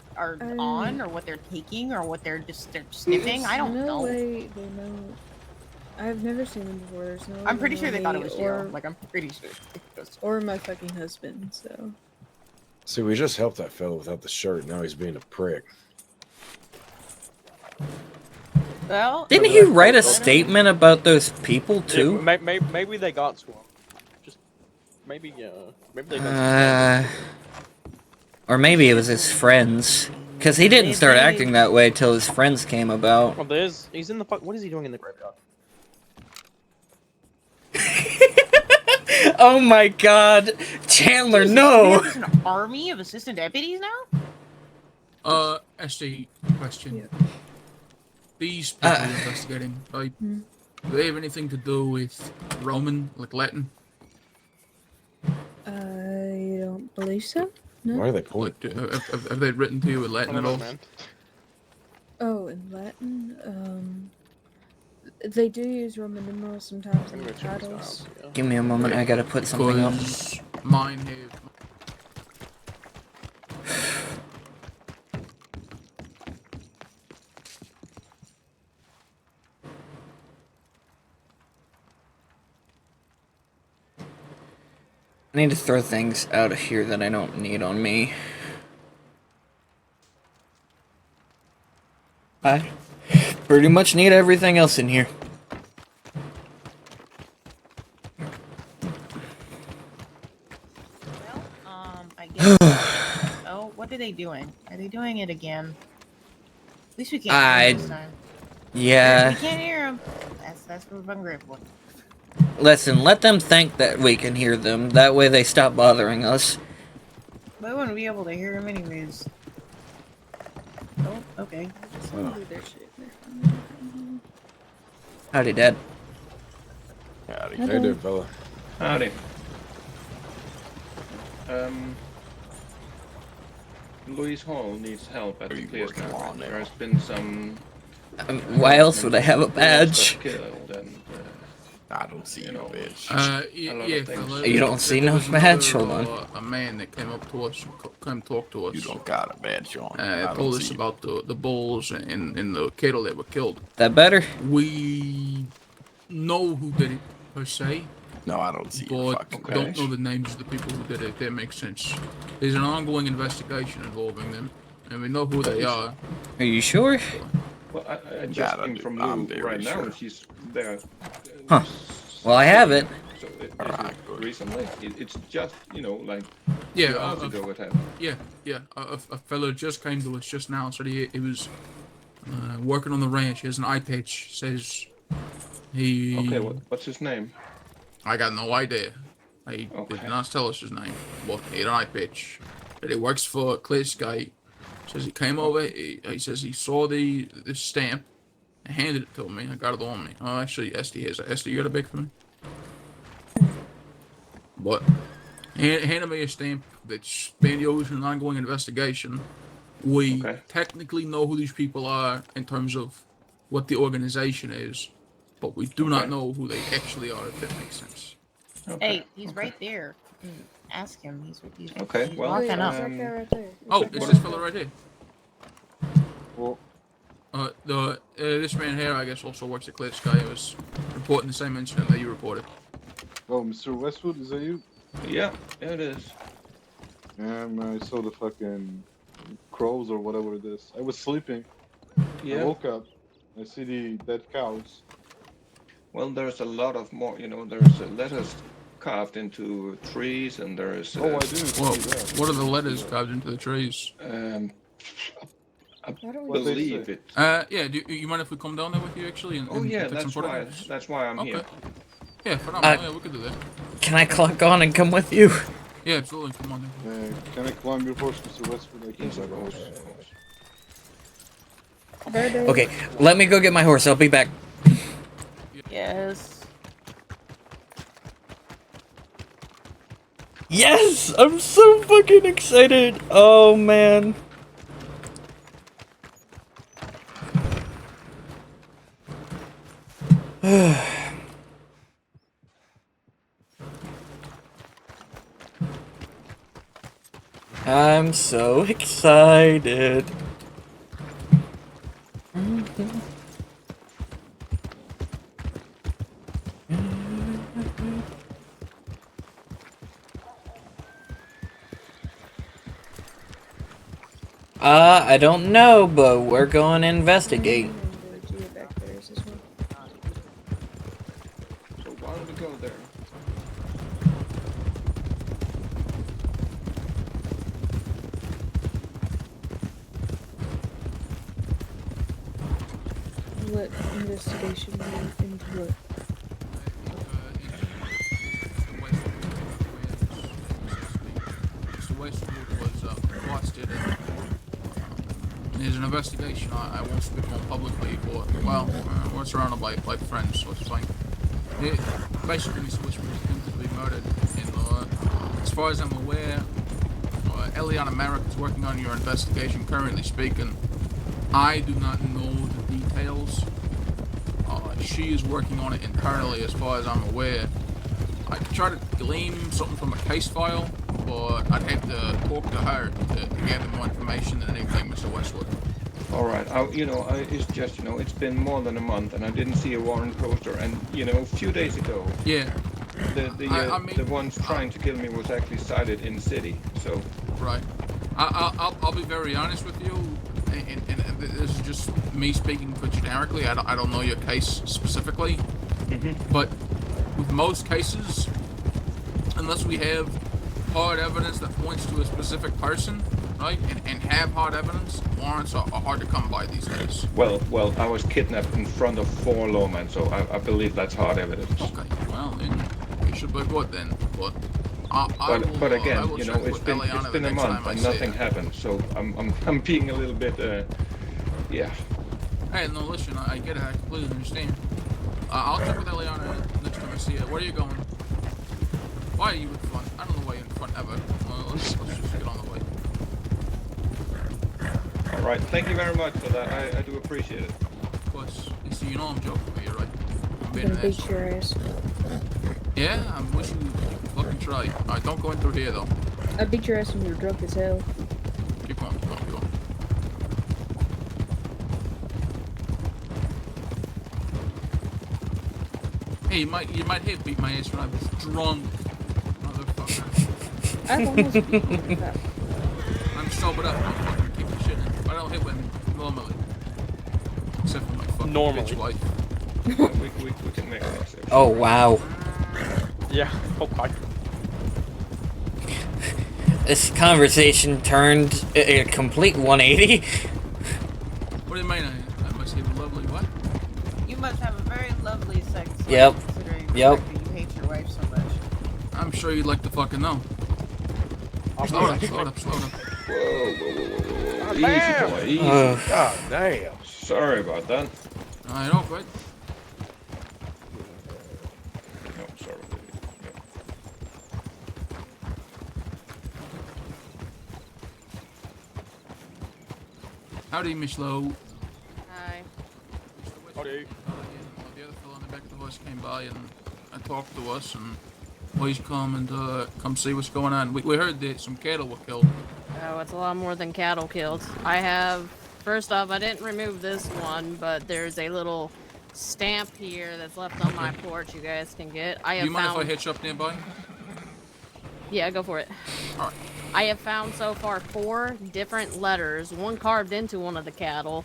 on, or what they're taking, or what they're sniffing. I don't know. Way they know. I've never seen them before. There's no way I'm pretty sure they thought it me was or- Gio. Like I'm pretty sure. Or my fucking husband. So. See, we just helped that fellow without the shirt. Now he's being a prick. Well, Didn't he write a statement about those people too? Yeah, maybe they got to him. Just maybe maybe they got. Or maybe it was his friends, because he didn't start acting that way till his friends came about. Well, he's in the what is he doing in the graveyard? Oh my God, Chandler, Jesus, no! There's an army of assistant deputies now. SJ, question. These people you're investigating, right? Do they have anything to do with Roman, like Latin? don't believe so. No. Why are they poor? Like, have they written to you in Latin at all? Oh, in Latin, they do use Roman numerals sometimes in the titles. Give me a moment. I gotta put something up. Because mine have. I need to throw things out of here that I don't need on me. I pretty much need everything else in here. I guess. Oh, what are they doing? Are they doing it again? At least we can't hear 'em this time. Yeah. We can't hear them. That's what I'm grateful. Listen, let them think that we can hear them. That way they stop bothering us. But I wouldn't be able to hear them anyways. Oh, okay. Howdy, Dad. Howdy. Hello. How you doing, fella? Howdy. Louise Hall needs help at the place now. There has been some. Why else would I have a badge? Killed and, I don't see no badge. Yeah, fella, You don't see there no was badge? another, Hold on. A man that came up to us, come talk to us. You don't got a badge on. I Told don't us see about the bulls and the cattle that were killed. That better? We know who did it per se. No, I don't see but fucking don't badge. know the names of the people who did it. That makes sense. There's an ongoing investigation involving them, and we know who they are. Are you sure? Well, I just came from Lou right now, and she's there. Huh. Well, I have it. So recently, it's just like Yeah, 2 hours ago it happened. Yeah. A fellow just came to us just now. Said he was working on the ranch. He has an eye patch. Says he. Okay, what's his name? I got no idea. He did not tell us his name, but he had an eye patch. But he works for Clearsky. Says he came over. He says he saw the stamp and handed it to me. I got it on me. Oh, actually, Esty has it. Esty, you got a big for me? But handed me a stamp that's being used in an ongoing investigation. We technically know who these people are in terms of what the organization is, but we do not know who they actually are, if that makes sense. Hey, he's right there. You can ask him. He's Okay, well, walking up. Oh, it's this fella right here. Well, this man here, I guess, also works at Clear Sky. He was reporting the same incident that you reported. oh, Mr. Westwood, is that you? Yeah, it is. I saw the fucking crows or whatever it is. I was sleeping. Yeah. I woke up. I see the dead cows. Well, there's a lot of more. There's letters carved into trees, and there's. Oh, I didn't see that. What are the letters carved into the trees? I believe it. Yeah. Do you mind if we come down there with you actually? And, Oh and yeah, take some that's why. photographs? That's why I'm here. Yeah, phenomenal. Yeah, we could do that. Can I clock on and come with you? Yeah, absolutely. Come on then. Can I climb your horse, Mr. Westwood? I can't have a horse. Okay, let me go get my horse. I'll be back. Yes. Yes! I'm so fucking excited! Oh, man. I'm so excited. I don't know, but we're going to investigate. So why don't we go there? What investigation into what? Mr. Westwood was busted. There's an investigation I won't speak on publicly, but, well, we're surrounded by friends, so it's fine. Basically, Mr. Westwood was attempted to be murdered, and as far as I'm aware, Eliana Merrick is working on your investigation, currently speaking. I do not know the details. She is working on it internally, as far as I'm aware. I could try to glean something from a case file, but I'd have to talk to her to gather more information than anything, Mr. Westwood. All right. It's just, it's been more than a month, and I didn't see a warrant poster. And a few days ago, Yeah. the ones trying to kill me was actually sighted in the city. So. Right. I'll be very honest with you, and this is just me speaking for generically. I don't know your case specifically, but with most cases, unless we have hard evidence that points to a specific person, right, and have hard evidence, warrants are hard to come by these days. Well, I was kidnapped in front of 4 lawmen, so I believe that's hard evidence. Okay. Well, then you should be good then, but. But again, it's been a month and nothing happened, so I'm being a little bit, yeah. Hey, no, listen, I get it, I completely understand. I'll check with Eliana next time I see her. Where are you going? Why are you in front? I don't know why you're in front ever. Let's just get on the way. All right, thank you very much for that. I do appreciate it. Of course. You know I'm joking with you, right? I'm being Gonna an beat asshole. your ass. Yeah, I'm wishing you could fucking try. Alright, don't go in through here though. I beat your ass when you were drunk as hell. Keep going, keep going, keep going. Hey, you might have beat my ass when I was drunk, motherfucker. I've almost beat you. I'm sobered up. I'm fucking keep the shit in. I don't hit women normally, except for my fucking bitch wife. we can make an exception. Oh wow. Yeah. Oh god. This conversation turned a complete 180. What do you mean? I must have a lovely what? You must have a very lovely sex life, Yep. considering the Yep. fact that you hate your wife so much. I'm sure you'd like to fucking know. Slow up, slow up, slow up. Whoa. Easy, damn. boy, easy. God damn. Sorry about that. I know, right? No, sorry. Howdy, Miss Lowe. Hi. Howdy. The other fellow on the back of the horse came by and talked to us, and please come and come see what's going on. We heard that some cattle were killed. Oh, it's a lot more than cattle killed. First off, I didn't remove this one, but there's a little stamp here that's left on my porch you guys can get. Do you mind if I hitch up nearby? Yeah, go for it. Alright. I have found so far 4 different letters, one carved into one of the cattle,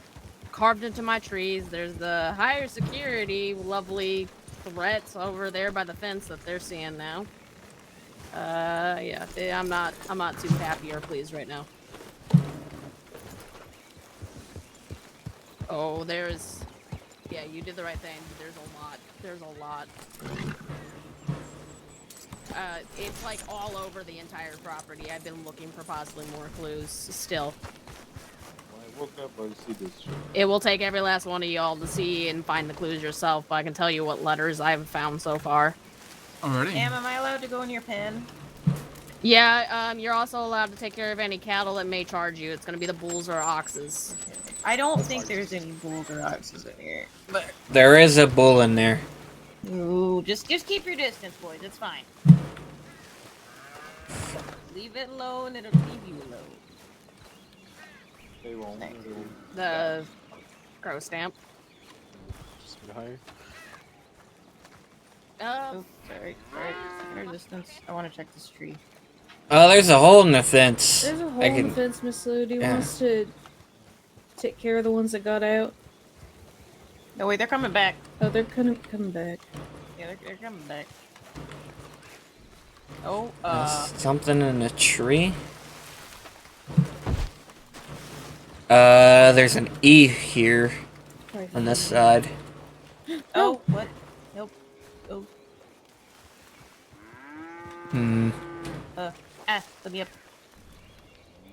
carved into my trees. There's the higher security, lovely threats over there by the fence that they're seeing now. Yeah, I'm not too happy or pleased right now. Oh, yeah, you did the right thing. There's a lot. It's like all over the entire property. I've been looking for possibly more clues still. When I woke up, I see this shit. It will take every last one of y'all to see and find the clues yourself, but I can tell you what letters I've found so far. Alrighty. Am I allowed to go in your pen? Yeah, you're also allowed to take care of any cattle that may charge you. It's gonna be the bulls or oxes. I don't think there's any bulls or oxes in here. But There is a bull in there. ooh, just keep your distance, boys. It's fine. Leave it alone. It'll leave you alone. They won't. The crow stamp. Just behind. Oh, sorry. Your distance. I want to check this tree. Oh, there's a hole in the fence. There's a hole in the fence, Miss Lou. Do you want us to take care of the ones that got out? No, wait, they're coming back. Oh, they're coming back. Yeah, they're coming back. Oh, Something in a tree? There's an E here on this side. Oh, what? Nope. Oh. Let me up.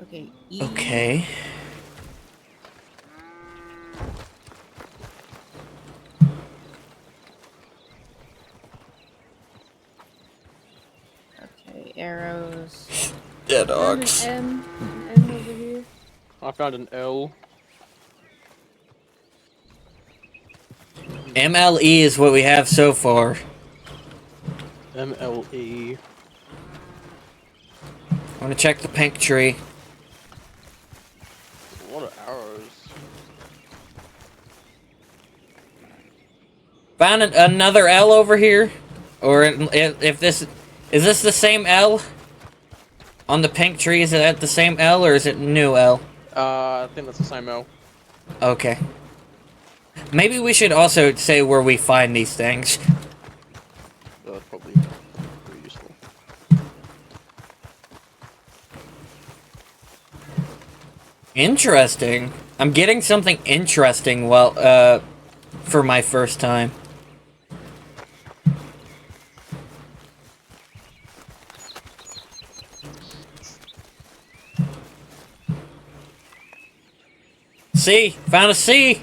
Okay. E. Okay. Okay, arrows. Yeah, Found an dogs. M over here. I found an L. MLE is what we have so far. MLE. I want to check the pink tree. What are arrows? Found another L over here, or if this is this the same L on the pink tree? Is it the same L or is it new L? I think that's the same L. Okay. Maybe we should also say where we find these things. That's probably pretty useful. Interesting. I'm getting something interesting for my first time. C! Found a C!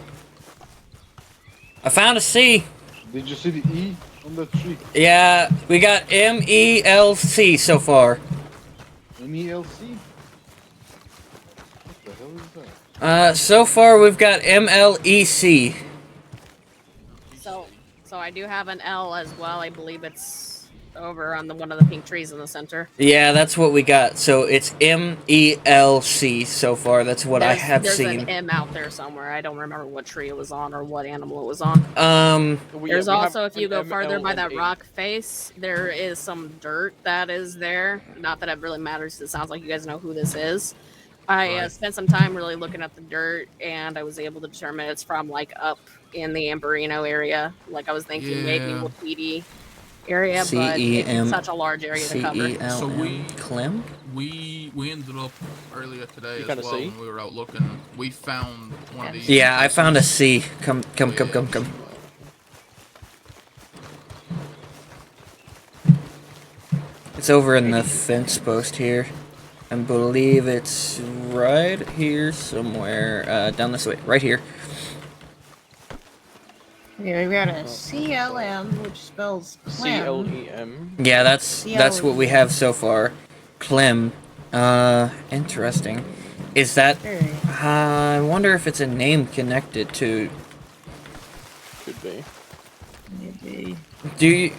I found a C! Did you see the E on that tree? Yeah, we got MELC so far. MELC? What the hell is that? So far we've got MLEC. So I do have an L as well. I believe it's over on one of the pink trees in the center. Yeah, that's what we got. So it's MELC so far. That's what I have there's seen. an M out there somewhere. I don't remember what tree it was on or what animal it was on. There's also, if you go farther by that rock face, there is some dirt that is there. Not that it really matters. It sounds like you guys know who this is. I spent some time really looking at the dirt, and I was able to determine it's from like up in the Amberino area. Like I was thinking maybe Wapiti area, but it's such a large area to cover. So Clem? We ended up earlier today You as kinda well see? when we were out looking. We found one of these. Yeah, I found a C. Come. It's over in the fence post here. I believe it's right here somewhere. Down this way. Right here. Yeah, we got a CLM, which spells Clem. CLEM. Yeah, that's what we have so far. Clem. Interesting. Is that... I wonder if it's a name connected to... Could be. Maybe. Do you...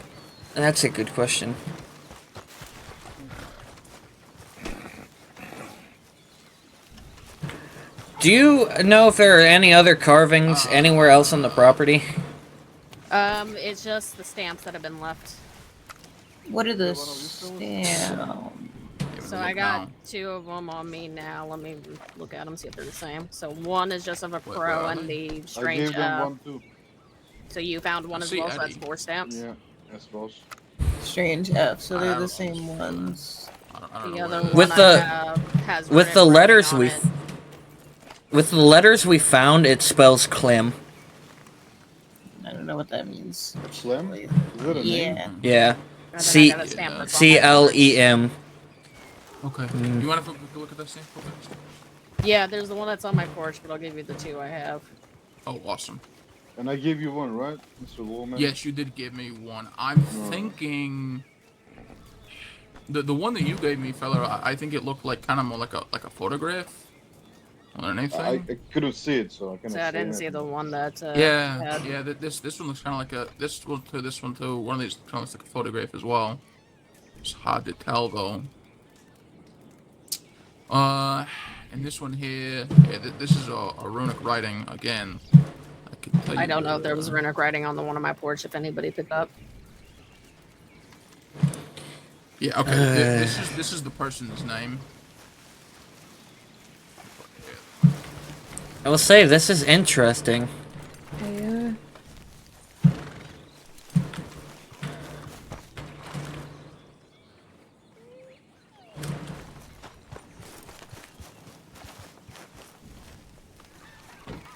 That's a good question. Do you know if there are any other carvings anywhere else on the property? It's just the stamps that have been left. What are the stamps? So I got 2 of them on me now. Let me look at them, see if they're the same. So one is just of a crow and the strange. I gave them one too. So you found one as well. So that's 4 stamps. Yeah, that's boss. Strange F. So they're the same ones. The other one With I have has with the red letters on we it. with the letters we found, it spells Clem. I don't know what that means. Clem? Is that a Yeah. name? Yeah. And then I C got a stamp that's on CLEM. Okay. Mm. You want to look at that same? Yeah, there's the one that's on my porch, but I'll give you the 2 I have. Oh, awesome. And I gave you one, right, Mr. Lawman? Yes, you did give me one. I'm thinking the one that you gave me, fella. I think it looked like kind of more like a photograph more than anything. I couldn't see it, so I cannot. So I didn't see the one that. Yeah, had. yeah. This one looks kind of like a this one too. One of these kind of looks like a photograph as well. It's hard to tell though. And this one here, yeah, this is a runic writing again. I don't know if there was runic writing on the one on my porch. If anybody picked up. Yeah. Okay. This is the person's name. I will say this is interesting. Yeah.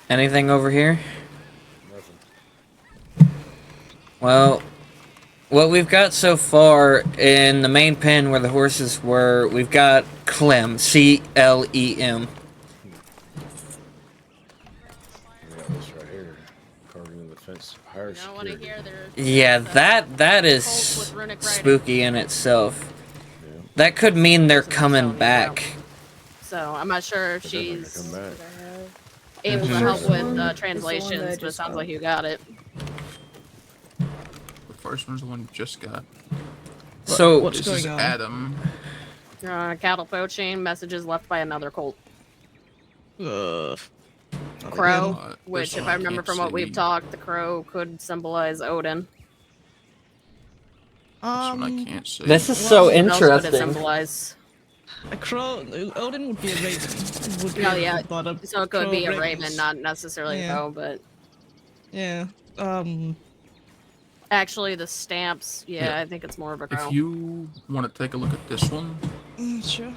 Anything over here? Nothing. Well, what we've got so far in the main pen where the horses were, we've got Clem, CLEM. We got this right here, carving in the fence. Higher security. Yeah, that is spooky in itself. That could mean they're person that's coming telling you about. back. So I'm not sure if But they're not gonna she's come back. able to Mhm. help First with one is the one that I translations, but it just sounds got. like you got it. The first one's the one you just got. So What's This going is on? Adam. Cattle poaching, messages left by another cult. Ugh. Not Crow, again. which, This if one I remember can't from what we've see. talked, the crow could symbolize Odin. This one I can't see. This is so What else could it interesting. symbolize? A crow. Odin would be a raven. Would be Oh yeah, but a so it could crow be a ravens. raven, not necessarily Yeah. though, but Yeah. actually the stamps, yeah, Yeah. I think it's more of a crow. If you want to take a look at this one, Sure.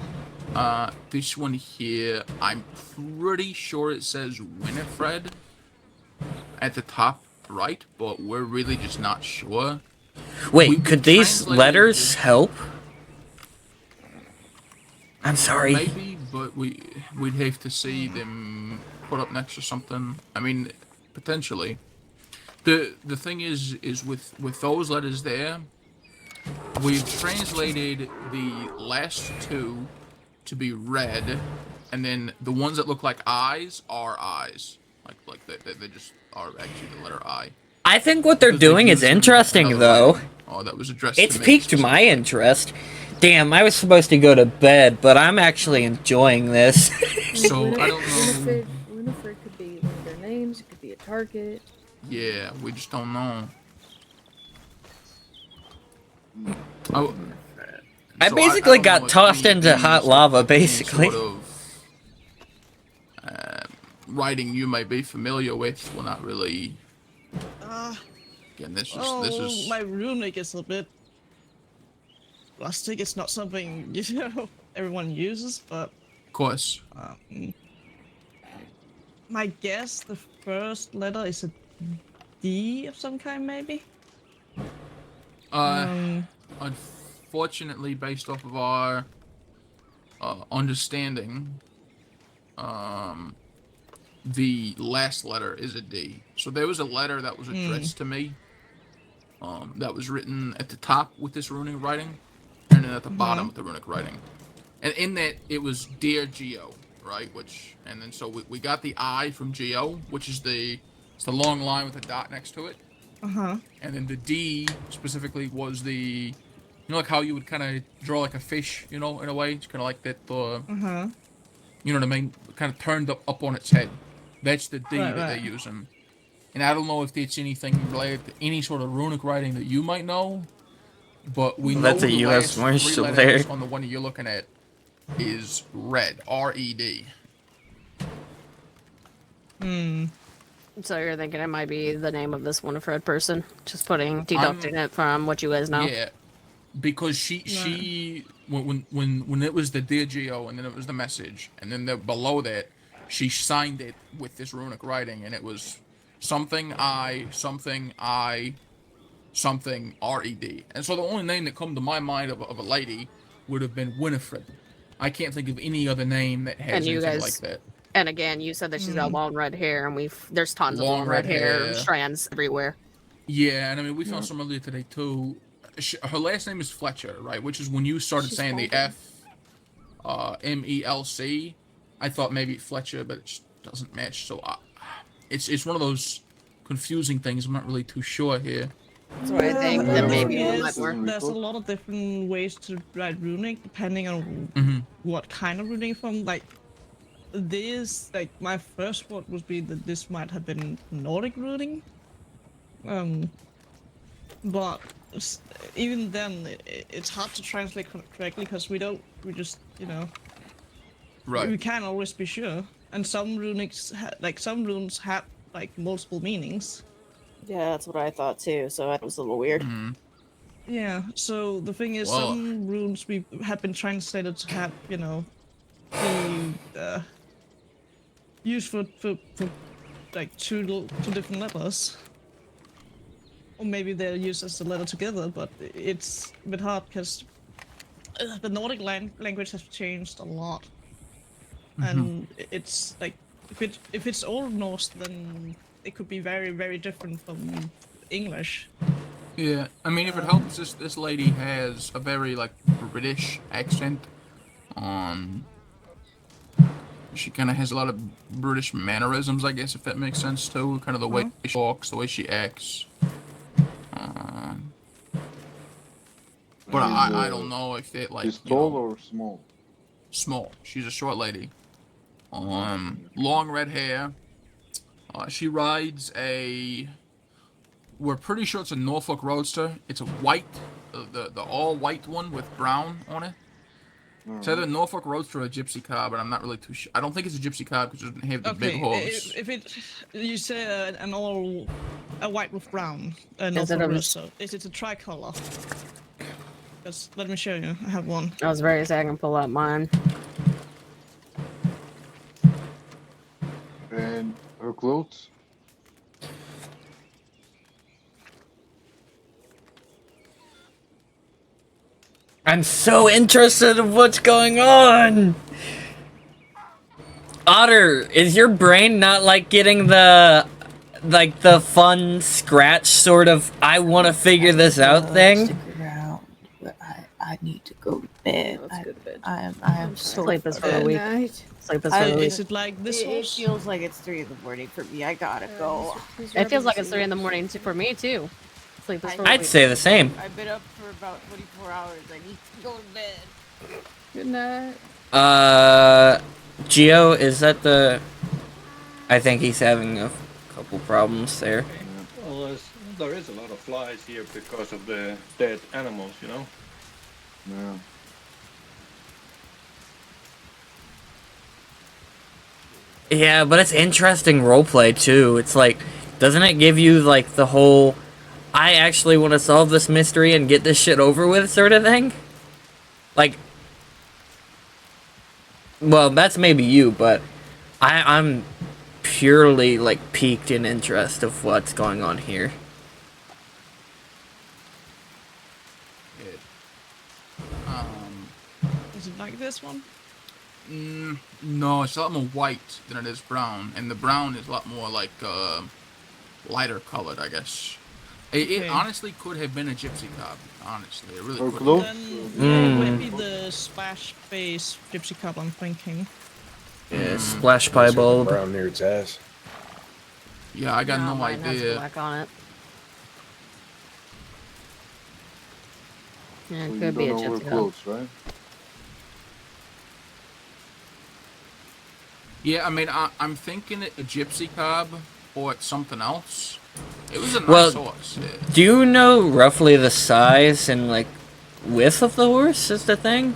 this one here, I'm pretty sure it says Winifred at the top right, but we're really just not sure. Wait, could these translated letters help? I'm sorry. Maybe, but we'd have to see them put up next to something. I mean, potentially. The thing is with those letters there, we've translated the last two to be red, and then the ones that look like eyes are eyes. Like they just are actually the letter I. I think what they're Because they've doing is used them in interesting, another though. writing. Oh, that was addressed It's to me piqued my interest. Damn, I was supposed to go to bed, but I'm actually enjoying this. So, I don't know. Winifred could be one of their names. It could be a target. Yeah, we just don't know. Oh, I so basically don't got know if tossed any into hot lava, basically. Sort of writing you may be familiar with. Well, not really. Again, this is My runic is a bit rustic. It's not something everyone uses, but of course. My guess, the first letter is a D of some kind, maybe. Unfortunately, based off of our understanding, the last letter is a D. So there was a letter that was addressed to me, that was written at the top with this runic writing, and then at the bottom with the runic writing. And in that, it was Dear Geo, right? And then so we got the I from Geo, which is it's the long line with a dot next to it. And then the D specifically was the, like how you would kind of draw like a fish, in a way. It's kind of like that. You know what I mean? Kind of turned up on its head. That's the D that they're using. And I don't know if it's anything related to any sort of runic writing that you might know, but we know That's a the US last Marshal three letters there. on the one you're looking at is red, R-E-D. So you're thinking it might be the name of this Winifred person? Just deducting it from what you guys know. Yeah, because she when it was the Dear Geo and then it was the message and then below that she signed it with this runic writing and it was something R-E-D. And so the only name that come to my mind of a lady would have been Winifred. I can't think of any other name that has And you anything guys, like that. and again, you said that she's got long red hair, and there's tons of long red hair strands everywhere. Yeah, and I mean, we found some earlier today too. Her last name is Fletcher, right? Which is when you started saying the F, M-E-L-C. I thought maybe Fletcher, but it just doesn't match. So it's one of those confusing things. I'm not really too sure here. That's what I think. That maybe it might work. There's a lot of different ways to write runic depending on what kind of runic from. Like this, my first thought would be that this might have been Nordic runic. But even then, it's hard to translate correctly because we just Right. We can't always be sure. And some runics, some runes have multiple meanings. Yeah, that's what I thought too. So that was a little weird. Yeah. So the thing is, some runes we have been translated to have, be used for two different letters. Or maybe they're used as a letter together, but it's a bit hard because the Nordic language has changed a lot. And it's if it's Old Norse, then it could be very, very different from English. Yeah, I mean, if it helps, this lady has a very like British accent. She kind of has a lot of British mannerisms, I guess, if that makes sense too. Kind of the way she talks, the way she acts. But I don't know if it like She's tall or small? small. She's a short lady. Long red hair. She rides a. We're pretty sure it's a Norfolk Roadster. It's a white, the all white one with brown on it. It's either a Norfolk Roadster or a Gypsy Cab, but I'm not really too sure. I don't think it's a Gypsy Cab because it doesn't have the big hooves. If it, you say a white with brown, Is it Norfolk a- Roadster. Is it a tricolor? Because let me show you. I have one. I was ready so I can pull out mine. And her clothes? I'm so interested in what's going on. Otter, is your brain not like getting the fun scratch sort of I want to figure this out thing? Stick around, but I need to go to bed. Let's go to bed. I am so Sleep is for the tired. weak. Night. Sleep is for the weak. Is it like this It horse? feels like it's 3 in the morning for me. I gotta go. It feels like it's 3 in the morning for me too. Sleep is for the I'd weak. say the same. I've been up for about 24 hours. I need to go to bed. Good night. Geo, is that the... I think he's having a couple problems there. Well, there is a lot of flies here because of the dead animals, you know? Yeah. Yeah, but it's interesting roleplay too. It's like, doesn't it give you like the whole, I actually want to solve this mystery and get this shit over with sort of thing? Like, well, that's maybe you, but I'm purely like piqued in interest of what's going on here. Is it like this one? No, it's a lot more white than it is brown, and the brown is a lot more like lighter colored, I guess. It Okay. honestly could have been a Gypsy Cab. Honestly, it really Or could. clothes? Then it might be the splash base gypsy cup I'm thinking. Yeah, splash pie That's got the bulb. brown near its ass. Yeah, I got no mine has idea. black on it. Yeah, So it you could be a don't know her gypsy cab. clothes, right? Yeah, I mean, I'm thinking it a Gypsy Cab or it's something else. It was a nice Well, horse. Yeah. do you know roughly the size and like width of the horse is the thing?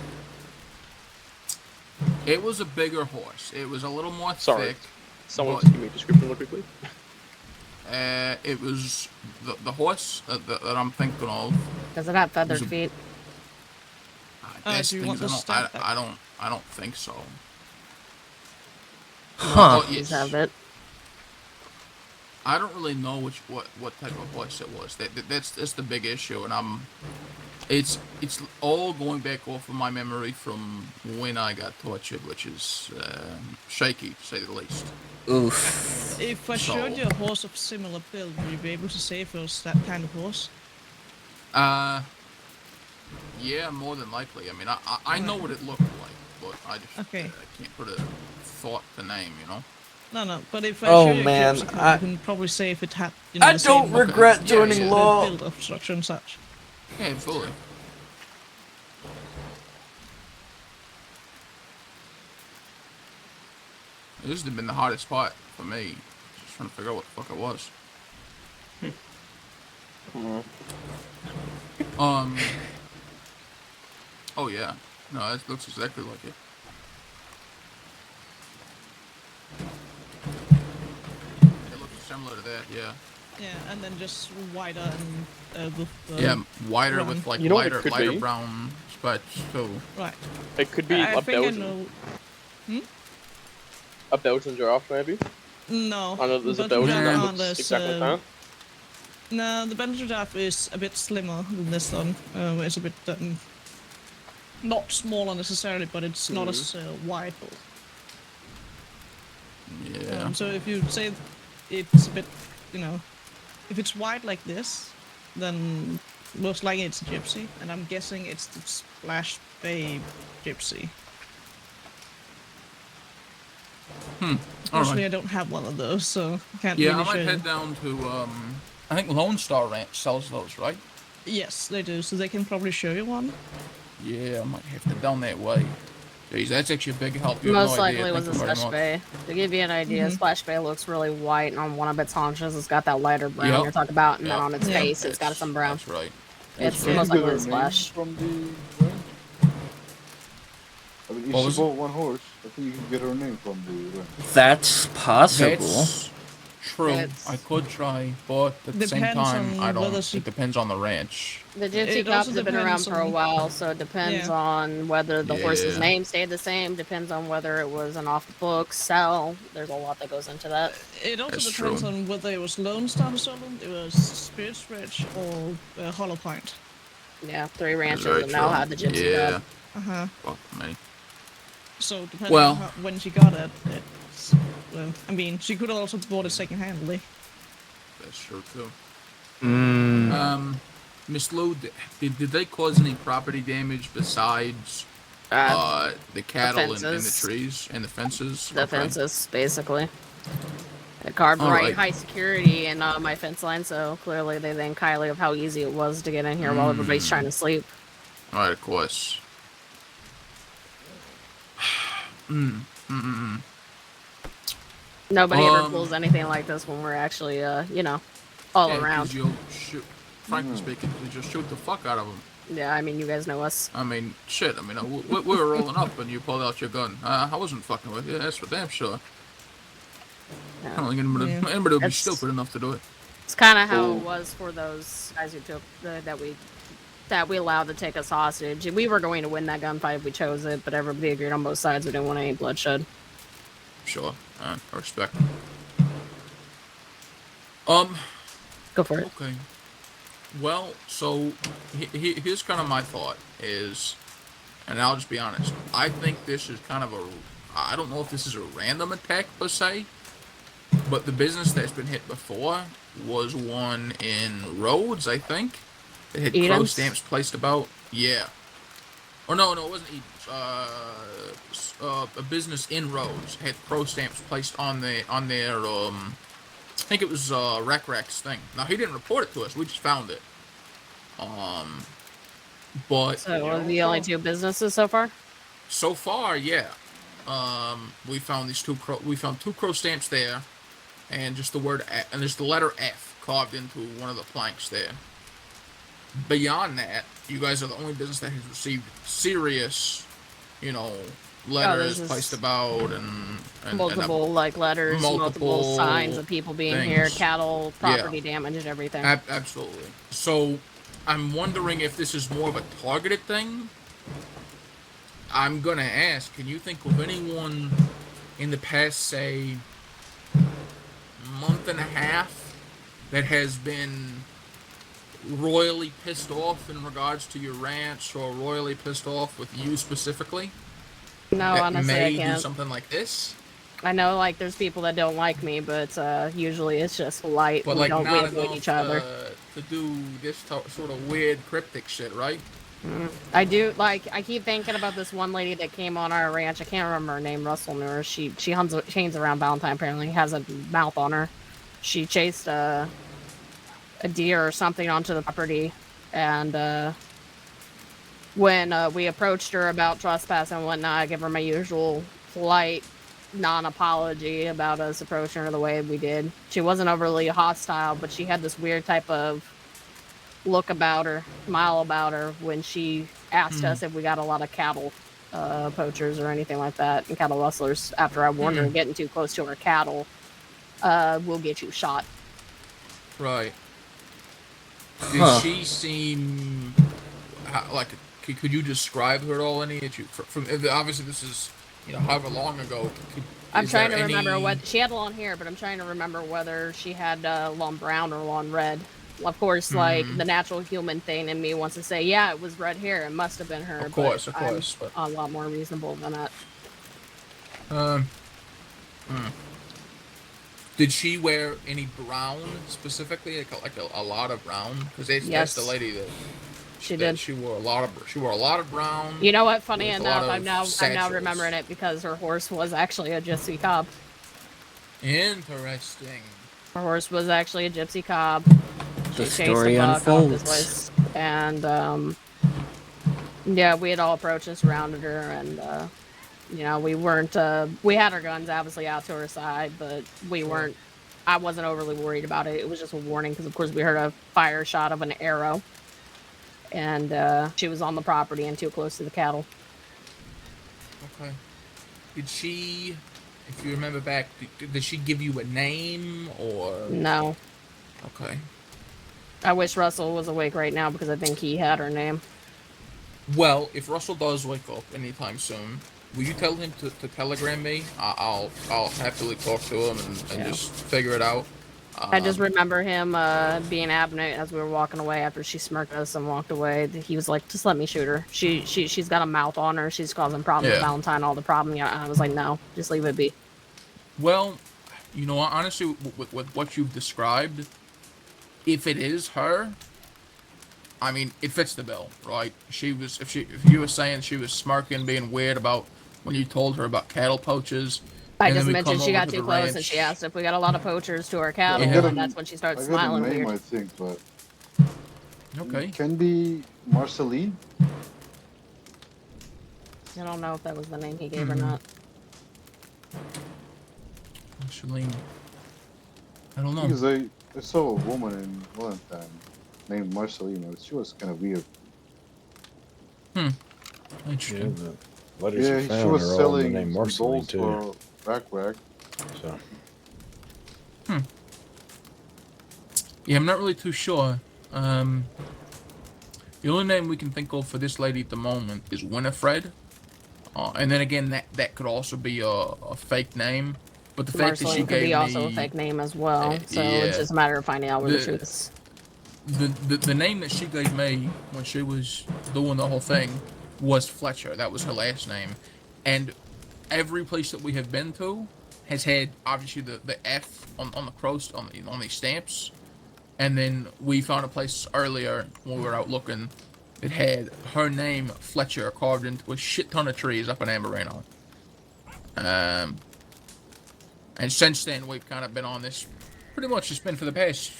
It was a bigger horse. It was a little more Sorry. thick. Someone but, just give me a description real quickly. It was the horse that I'm thinking of. Does it have feathered Was a- feet? There's do you things want the stamp back? I don't think so. Huh. Oh, yes. Have it. I don't really know what type of horse it was. That's the big issue, and it's all going back off of my memory from when I got tortured, which is shaky to say the least. Oof. If I So- showed you a horse of similar build, would you be able to say if it was that kind of horse? Yeah, more than likely. I mean, I know what it looked like, but I just Okay. I can't put a thought to name, you know. No, but if I Oh, show you man, a gypsy cup, I- you can probably say if it had, you know, I the same don't regret joining the law. build of structure and such. Yeah, absolutely. This has been the hardest part for me. Just trying to figure out what the fuck it was. Oh yeah. No, that looks exactly like it. It looks similar to that, yeah. Yeah, and then just wider and with Yeah, wider brown. with like You know what it lighter could lighter be? brown spots too. Right. It could be I a think I Belgian. know. A Belgian giraffe, maybe? No. I know there's a Belgian Belgian giraffe that aren't looks as, exactly like that. No, the Belgian giraffe is a bit slimmer than this one. It's a bit not smaller necessarily, but it's not as wide. Yeah. So if you say it's a bit, you know, if it's wide like this, then most likely it's a gypsy, and I'm guessing it's the Splash Bay gypsy. All Unfortunately, right. I don't have one of those, so I can't Yeah, really I might show you. head down to I think Lone Star Ranch sells those, right? Yes, they do, so they can probably show you one. Yeah, I might have to down that way. Jeez, that's actually a big help. You have Most no idea. likely it was Thank a you very Splash much. Bay. To give you an idea, Mhm. Splash Bay looks really white, and on one of its haunches, it's got that lighter brown Yep. you're talking about, and then Yep. on its Yeah. face, it's got some brown. That's right. It's You most can get likely her a name Splash. from the ranch. I mean, if What she was it? bought one horse, I think you can get her name from the ranch. That's possible. That's true. It's- I could try, but at the same Depends time, I on don't. whether she- It depends on the ranch. The Gypsy It Cops also have been around depends for a on- while, so it depends Yeah. on whether the horse's Yeah. name stayed the same, depends on whether it was an off-the-book sell. There's a lot that goes into that. It also That's depends true. on whether it was Lone Star who sold them, it was Spirit Stretch, or Hollow Point. Yeah, 3 ranches Very and now true. had the Gypsy Yeah. Cop. Uh-huh. Fuck me. So depending Well- on when she got it, it's, well, I mean, she could have also bought it second-handedly. That's true too. Mm. Miss Lou, did they cause any property damage besides the cattle and the fences. trees and the fences? The Okay. fences, basically. It carved All right right. high security in my fence line, so clearly they think highly of how easy it was to get in here while everybody's trying to sleep. All right, of course. Nobody ever pulls anything like this when we're actually, you know, all Yeah, 'cause around. you'll shoot. Frankly speaking, you just shoot the fuck out of them. Yeah, I mean, you guys know us. I mean, shit. I mean, we were rolling up and you pulled out your gun. I wasn't fucking with you. That's for damn sure. I don't think anybody would be It's- stupid enough to do it. It's kind of how it was for those guys who took that we allowed to take us hostage. We were going to win that gunfight if we chose it, but everybody agreed on both sides we didn't want any bloodshed. Sure. I respect. Go for it. Okay. Well, so here's kind of my thought is, and I'll just be honest. I think this is kind of I don't know if this is a random attack per se, but the business that's been hit before was one in Rhodes, I think. It had crow Eden's? stamps placed about. Yeah. Or no, it wasn't Eden's. A business in Rhodes had crow stamps placed on their I think it was Rex thing. Now he didn't report it to us. We just found it. But So the only 2 businesses so far? so far, yeah. We found these 2 crow stamps there, and just the word F, and there's the letter F carved into one of the planks there. Beyond that, you guys are the only business that has received serious, letters this is placed about and multiple letters, multiple signs of people being here, things. cattle, property damage, and everything. Absolutely. So, I'm wondering if this is more of a targeted thing. I'm gonna ask, can you think of anyone in the past, say, month and a half that has been royally pissed off in regards to your ranch, or royally pissed off with you specifically? No, that honestly, may I can't. do something like this? I know, there's people that don't like me, but usually it's just polite. But We don't not avoid enough each other. to do this sort of weird cryptic shit, right? I do, I keep thinking about this one lady that came on our ranch. I can't remember her name. Russell knew her. She hangs around Valentine, apparently. Has a mouth on her. She chased a deer or something onto the property, and when we approached her about trespass and whatnot, I give her my usual polite non-apology about us approaching her the way we did. She wasn't overly hostile, but she had this weird type of look about her, smile about her when she asked us if we got a lot of cattle poachers or anything like that, and cattle rustlers. After I warned her getting too close to her cattle will get you shot. Right. Did she seem like? Could you describe her at all? Any? From obviously this is however long ago. I'm trying to remember what she had long hair, but I'm trying to remember whether she had long brown or long red. Of course, the natural human thing in me wants to say, yeah, it was red hair. It must have been her. Of course. I'm a lot more reasonable than that. Did she wear any brown specifically, like a lot of brown? Because that's the Yes. lady that She did. She wore a lot of brown. You know what? Funny with a lot enough, I'm of now satchels. remembering it because her horse was actually a gypsy cob. Interesting. Her horse was actually a gypsy cob. The She chased story a buck off this unfolds. place, and yeah, we had all approached and surrounded her, and you know, we weren't. We had our guns obviously out to her side, but we weren't. I wasn't overly worried about it. It was just a warning because, of course, we heard a fire shot of an arrow, and she was on the property and too close to the cattle. Okay. Did she, if you remember back, did she give you a name or? No. Okay. I wish Russell was awake right now because I think he had her name. Well, if Russell does wake up anytime soon, will you tell him to telegram me? I'll happily talk to him and just figure it out. I just remember him being absent as we were walking away after she smirked at us and walked away. He was like, "Just let me shoot her. She's got a mouth on her. She's causing problems with Valentine. All the problem." Yeah, I was like, "No, just leave it be." Well, you know, honestly, with what you've described, if it is her, I mean, it fits the bill, right? If you were saying she was smirking, being weird about when you told her about cattle poachers. I just mentioned she got too close and she asked if we got a lot of poachers to our cattle, and that's when she started smiling I got a name, weird. I think, but okay, it can be Marceline. I don't know if that was the name he gave or not. Marceline. I don't know. Because I saw a woman in Valentine named Marceline. She was kind of weird. Interesting. Yeah, the letters you She found was are all in the selling name some Marceline dolls too. for Blackwater. So. Yeah, I'm not really too sure. The only name we can think of for this lady at the moment is Winifred. And then again, that could also be a fake name. But the fact that she Marceline could gave be also a me fake name as well, so it's just a matter of finding out where the truth is. The name that she gave me when she was doing the whole thing was Fletcher. That was her last name. And every place that we have been to has had obviously the F on the cross on these stamps. And then we found a place earlier when we were out looking that had her name Fletcher carved into a shit ton of trees up in Amberino. And since then we've kind of been on this, pretty much it's been for the past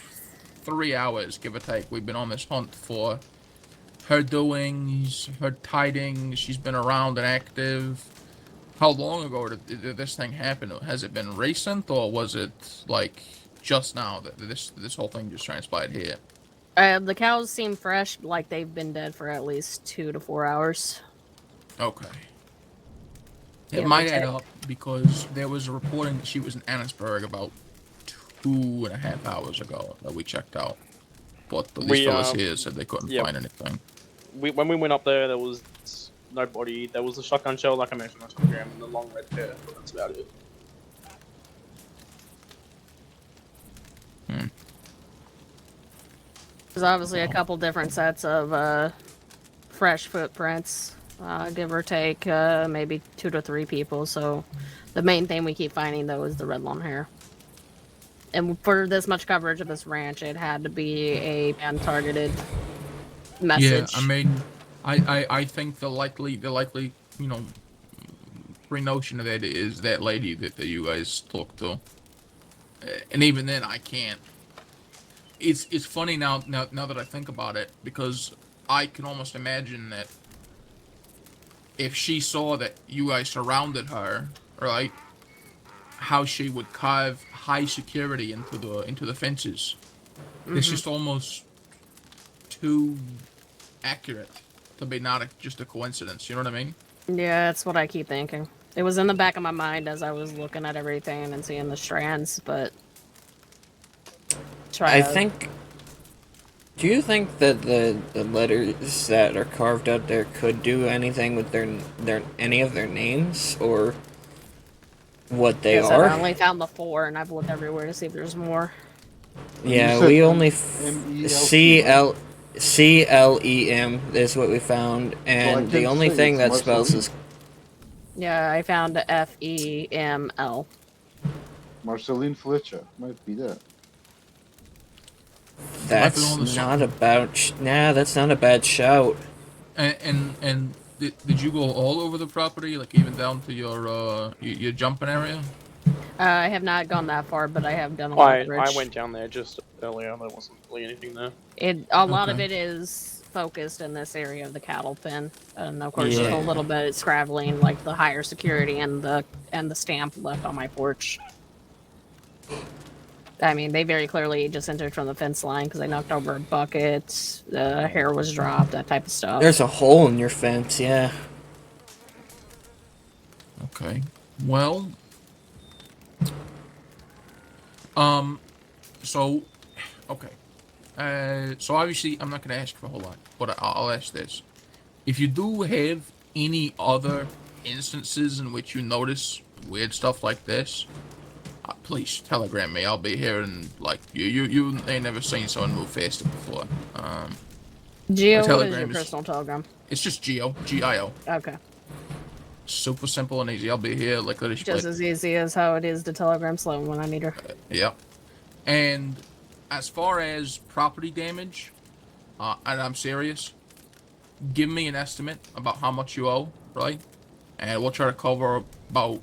3 hours, give or take. We've been on this hunt for her doings, her tidings. She's been around and active. How long ago did this thing happen? Has it been recent, or was it like just now that this whole thing just transpired here? The cows seem fresh, like they've been dead for at least 2 to 4 hours. Okay. It might add up because there was a reporting that she was in Annisburg about 2.5 hours ago that we checked out. But these fellas here said they couldn't find anything. When we went up there was nobody. There was a shotgun shell, like I mentioned on Telegram, and the long red hair, but that's about it. There's obviously a couple different sets of fresh footprints, give or take, maybe 2 to 3 people. So the main thing we keep finding, though, is the red long hair. And for this much coverage of this ranch, it had to be a man-targeted message. Yeah, I mean, I think the likely pre-notion of that is that lady that you guys talked to. And even then, I can't. It's funny now that I think about it, because I can almost imagine that if she saw that you guys surrounded her, right, how she would carve high security into the fences. It's just almost too accurate to be not just a coincidence. You know what I mean? Yeah, that's what I keep thinking. It was in the back of my mind as I was looking at everything and seeing the strands, but do you think that the letters that are carved out there could do anything with their any of their names, or what they are? I only found the 4, and I've looked everywhere to see if there's more. Yeah, we only CLEM is what we found, and the only thing that spells is. Yeah, I found FEML. Marceline Fletcher might be that. That's not a bad. Nah, that's not a bad shout. And did you go all over the property, like even down to your jumping area? I have not gone that far, but I have done a lot of the I ridge. went down there just earlier. There wasn't really anything there. A lot of Okay. it is focused in this area of the cattle pen, and of course, Yeah. just a little bit scrabbling, like the higher security and the stamp left on my porch. I mean, they very clearly just entered from the fence line because I knocked over a bucket, the hair was dropped, that type of stuff. There's a hole in your fence, yeah. Okay. Well. So, okay. So obviously, I'm not gonna ask for a whole lot, but I'll ask this: if you do have any other instances in which you notice weird stuff like this, please telegram me. I'll be here, and like you ain't never seen someone move faster before. Geo, my what is your is- personal telegram? It's just Geo, G-I-O. Okay. Super simple and easy. I'll be here like literally. Just as easy as how it is to telegram Sloan when I need her. Yep. And as far as property damage, and I'm serious, give me an estimate about how much you owe, right? And we'll try to cover about,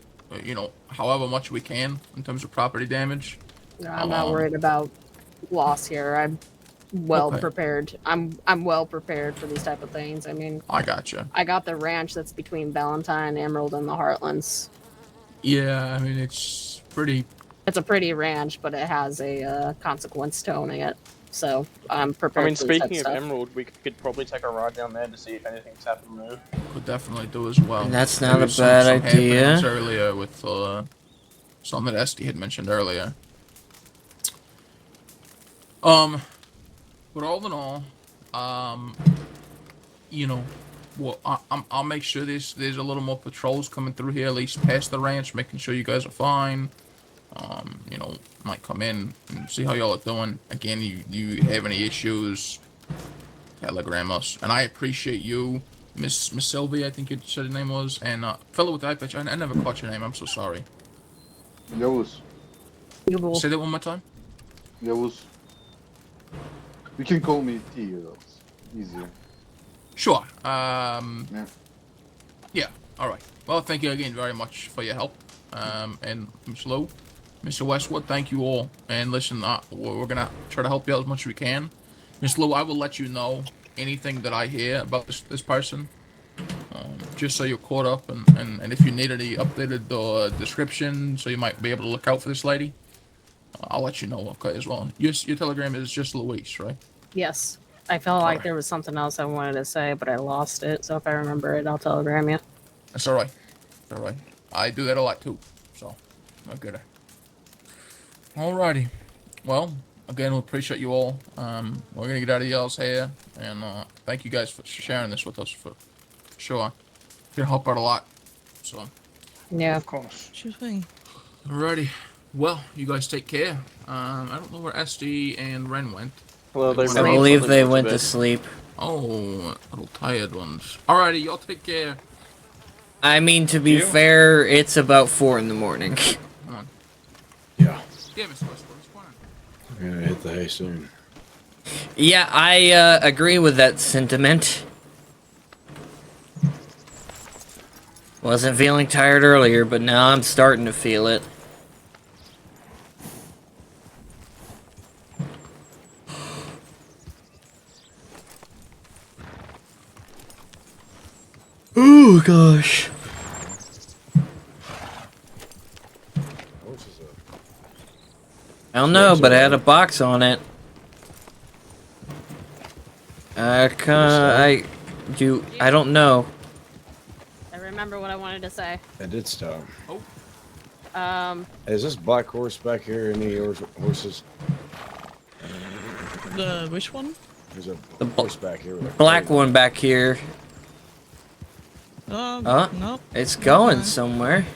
however much we can in terms of property damage. No, I'm not worried about loss here. I'm well prepared. I'm well prepared for these type of things. I mean, I gotcha. I got the ranch that's between Valentine, Emerald, and the Heartlands. Yeah, I mean it's pretty. It's a pretty ranch, but it has a consequence to owning it. So I'm prepared. I mean, for this type speaking of stuff. Emerald, we could probably take a ride down there to see if anything's happened there. Could definitely do as well. That's There not a was bad some idea. happenings earlier with something that Esty had mentioned earlier. But all in all, well, I'll make sure there's a little more patrols coming through here, at least past the ranch, making sure you guys are fine. Might come in and see how y'all are doing. Again, you have any issues, telegram us. And I appreciate you, Miss Sylvia, I think you said your name was, and fellow with the eye patch. I never caught your name. I'm so sorry. Yavuz. Say that one more time. Yavuz. You can call me T, though. Easier. Sure. Yeah. All right. Well, thank you again very much for your help. And Miss Lou, Mr. Westwood, thank you all. And listen, we're gonna try to help you out as much as we can. Miss Lou, I will let you know anything that I hear about this person, just so you're caught up. And if you need any updated description, so you might be able to look out for this lady, I'll let you know. Okay, as well. Your telegram is just Luis, right? Yes. I felt like there was something else I wanted to say, but I lost it. So if I remember it, I'll telegram you. That's all right. All right. I do that a lot too, so no good. Alrighty. Well, again, we appreciate you all. We're gonna get out of y'all's hair, and thank you guys for sharing this with us for sure. It's gonna help out a lot. So. Yeah. Of course. Sure thing. Alrighty. Well, you guys take care. I don't know where SD and Ren went. Well, I believe they went to sleep. Oh, little tired ones. Alrighty, y'all take care. I mean, to be fair, it's about 4 in the morning. Come on. Yeah. Yeah, Mr. Westwood, what's going on? I'm gonna hit the hay soon. Yeah, I agree with that sentiment. Wasn't feeling tired earlier, but now I'm starting to feel it. Oh gosh. I don't know, but it had a box on it. I don't know. I remember what I wanted to say. I did stop. Oh. Is this black horse back here any horses? The which one? There's a horse back here. With a Black one back here. Nope. It's going somewhere.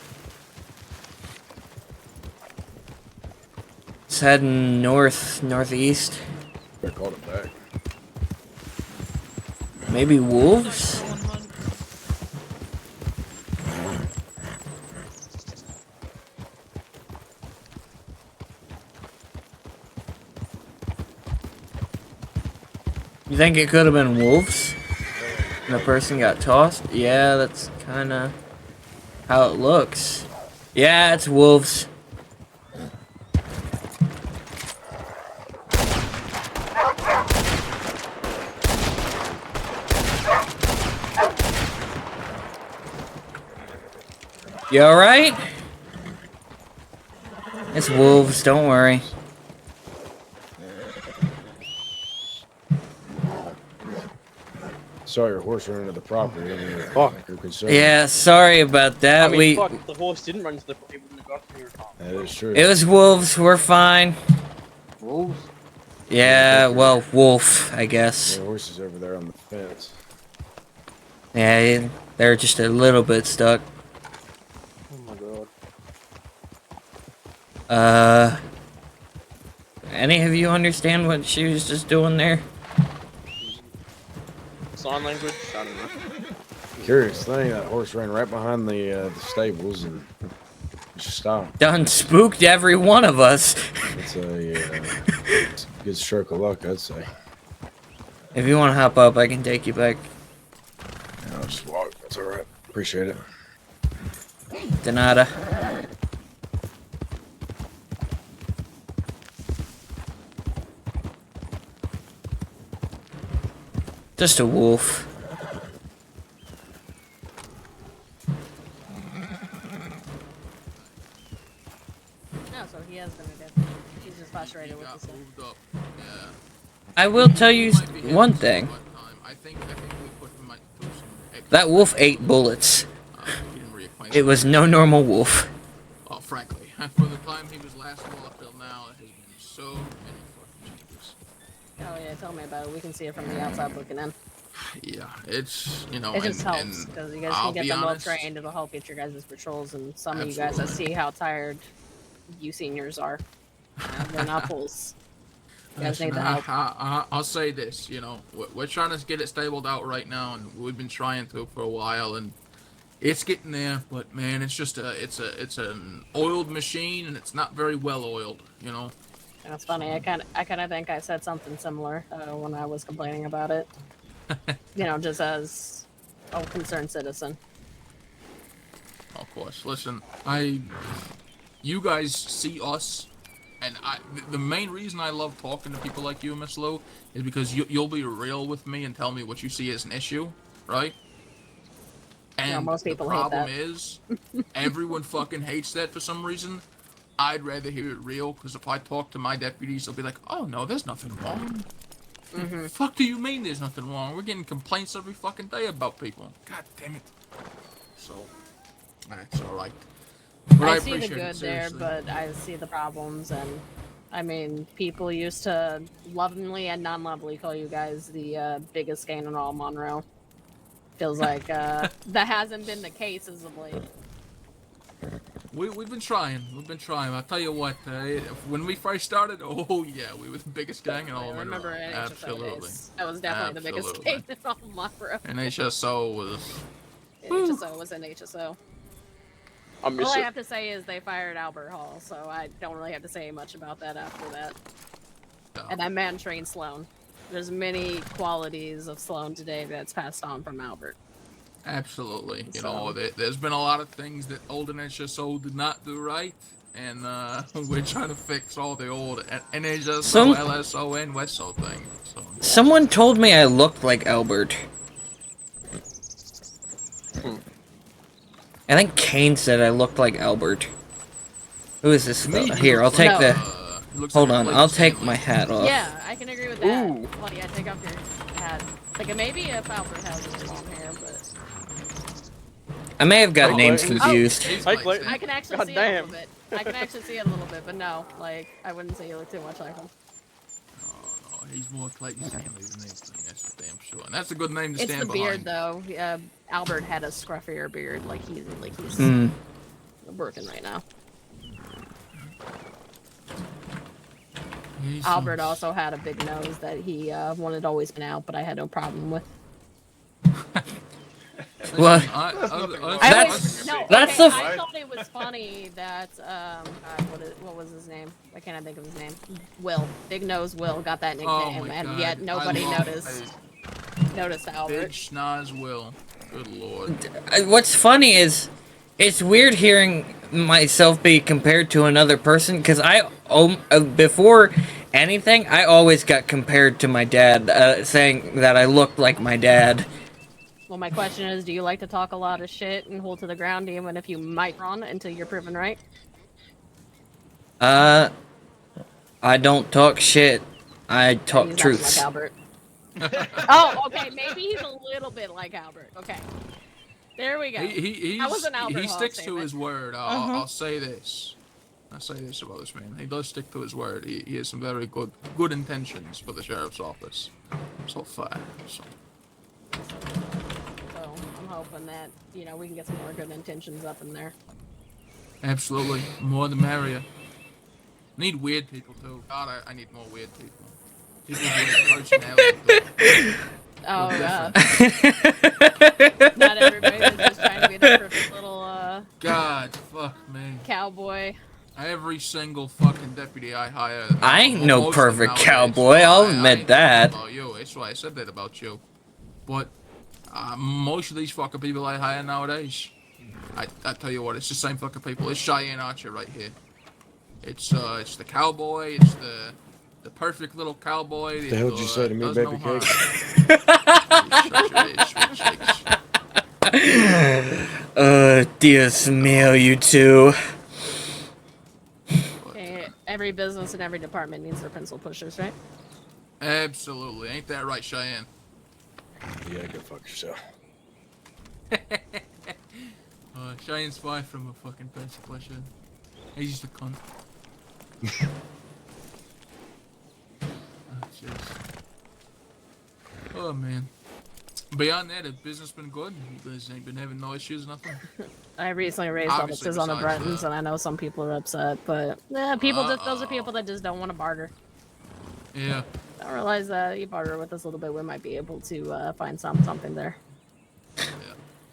It's heading northeast. I called it back. Maybe wolves? You think it could have been wolves? And the person got tossed? Yeah, that's kind of how it looks. Yeah, it's wolves. You alright? It's wolves, don't worry. Saw your horse run into the property. I mean, fuck, you're concerned. Yeah, sorry about that. I mean, fuck, if the horse didn't run to the he wouldn't have got here. That is true. It was wolves, we're fine. Wolves? Yeah, well, wolf, I guess. The horse is over there on the fence. Yeah, they're just a little bit stuck. Oh my god. Any of you understand what she was just doing there? Sign language? I don't know. Curious thing, that horse ran right behind the stables and just stopped. Done spooked every one of us. It's it's a good stroke of luck, I'd say. If you want to hop up, I can take you back. Yeah, I'll just walk. That's alright. Appreciate it. De nada. Just a wolf. No, so he has been a dead. He's just frustrated with this. I will tell you one thing. That wolf ate bullets. It was no normal wolf. Oh, frankly, from the time he was last off till now, it has been so many fucking changes. Oh yeah, tell me about it. We can see it from the outside looking in. Yeah, it's, you know, It just and, helps because you guys I'll can get be them well honest, trained. It'll help get your guys' patrols, and some of you guys, I Absolutely. see how tired you seniors are. They're not fools. You guys need the help. I'll say this, you know, we're trying to get it stabled out right now, and we've been trying to for a while, and it's getting there. But man, it's just it's an oiled machine, and it's not very well oiled, you know. And it's funny. I kind of think I said something similar when I was complaining about it. You know, just as a concerned citizen. Of course. Listen, you guys see us, and the main reason I love talking to people like you, Miss Lou, is because you'll be real with me and tell me what you see as an issue, right? And You know, most people the hate problem that. is, everyone fucking hates that for some reason. I'd rather hear it real, because if I talk to my deputies, they'll be like, oh no, there's nothing wrong. Mm-hmm. Fuck do you mean there's nothing wrong? We're getting complaints every fucking day about people. God damn it. So, that's alright. But I see the appreciate it, good there, seriously. but I see the problems, and I mean, people used to lovingly and non-lovingly call you guys the biggest gang in all Monroe. Feels like that hasn't been the case as of late. We've been trying. We've been trying. I'll tell you what. When we first started, oh yeah, we were the biggest gang in all I Monroe. remember in HSO Absolutely. days. That was definitely the biggest Absolutely. gang in all Monroe. And HSO was. HSO was in HSO. I miss All I it. have to say is they fired Albert Hall, so I don't really have to say much about that after that. And that man trained Sloan. There's many qualities of Sloan today that's passed on from Albert. Absolutely. You So- know, there's been a lot of things that old HSO did not do right, and we're trying to fix all the old NHSO, Some- LSO, and WESO things. So. Someone told me I looked like Albert. I think Kane said I looked like Albert. Who is this fella? Here, I'll take No. the... looks Hold like a on, plate I'll of take sandwich. my hat off. Yeah, I can agree with that. Ooh. Well, yeah, take off your hat. Like, maybe if Albert has his long hair, but... I may have got Oh, names Clayton. confused. Hey, Clayton. I can actually God see it a damn. little bit. I can actually see it a little bit, but no, like, I wouldn't say you look too much like him. Oh, he's more Clayton Stanley than anything, that's for damn sure. And that's a good name to It's stand the behind. beard, though. Albert had a scruffier beard, like he's Hmm. working right now. He's Albert also had a big nose that he wanted always been out, but I had no problem with. Well, that's the. I thought it was funny that God, what was his name? Why can't I think of his name? Will. Big Nose Will got that Oh nickname, my and God. yet nobody I love- noticed Albert. Big schnoz Will. Good lord. What's funny is, it's weird hearing myself be compared to another person because before anything, I always got compared to my dad, saying that I looked like my dad. Well, my question is, do you like to talk a lot of shit and hold to the ground even if you might run until you're proven right? I don't talk shit. I talk He's truths. like Albert. Oh, okay. Maybe he's a little bit like Albert. Okay. There we go. That was an Albert he Hall sticks to statement. his word. I'll say this. I'll say this about this man. He does stick to his word. He has some very good intentions for the sheriff's office. So far. So I'm hoping that, we can get some more good intentions up in there. absolutely, more the merrier. Need weird people too. God, I need more weird people. People with personality. Oh, not everybody is just trying to be the perfect little God, fuck me. cowboy. Every single fucking deputy I hire. I ain't no most of them perfect nowadays- cowboy, I'll admit I ain't that. talking about you. That's why I said that about you. But most of these fucking people I hire nowadays, I tell you what, it's the same fucking people. It's Cheyenne Archer right here. It's the cowboy. It's the perfect little cowboy. The hell did you say to me, does baby no cake? Dios mío, you two. Okay, every business and every department needs their pencil pushers, right? Absolutely. Ain't that right, Cheyenne? Yeah, go fuck yourself. Cheyenne's far from a fucking pencil pusher. He's just a cunt. Oh, jeez. Oh, man. Beyond that, has business been good? You guys ain't been having no issues, nothing? I recently raised Obviously, offices on the besides Bretons, and I know some people are upset, but those are people that just don't want to barter. Yeah. I realize that you barter with us a little bit, we might be able to find something there.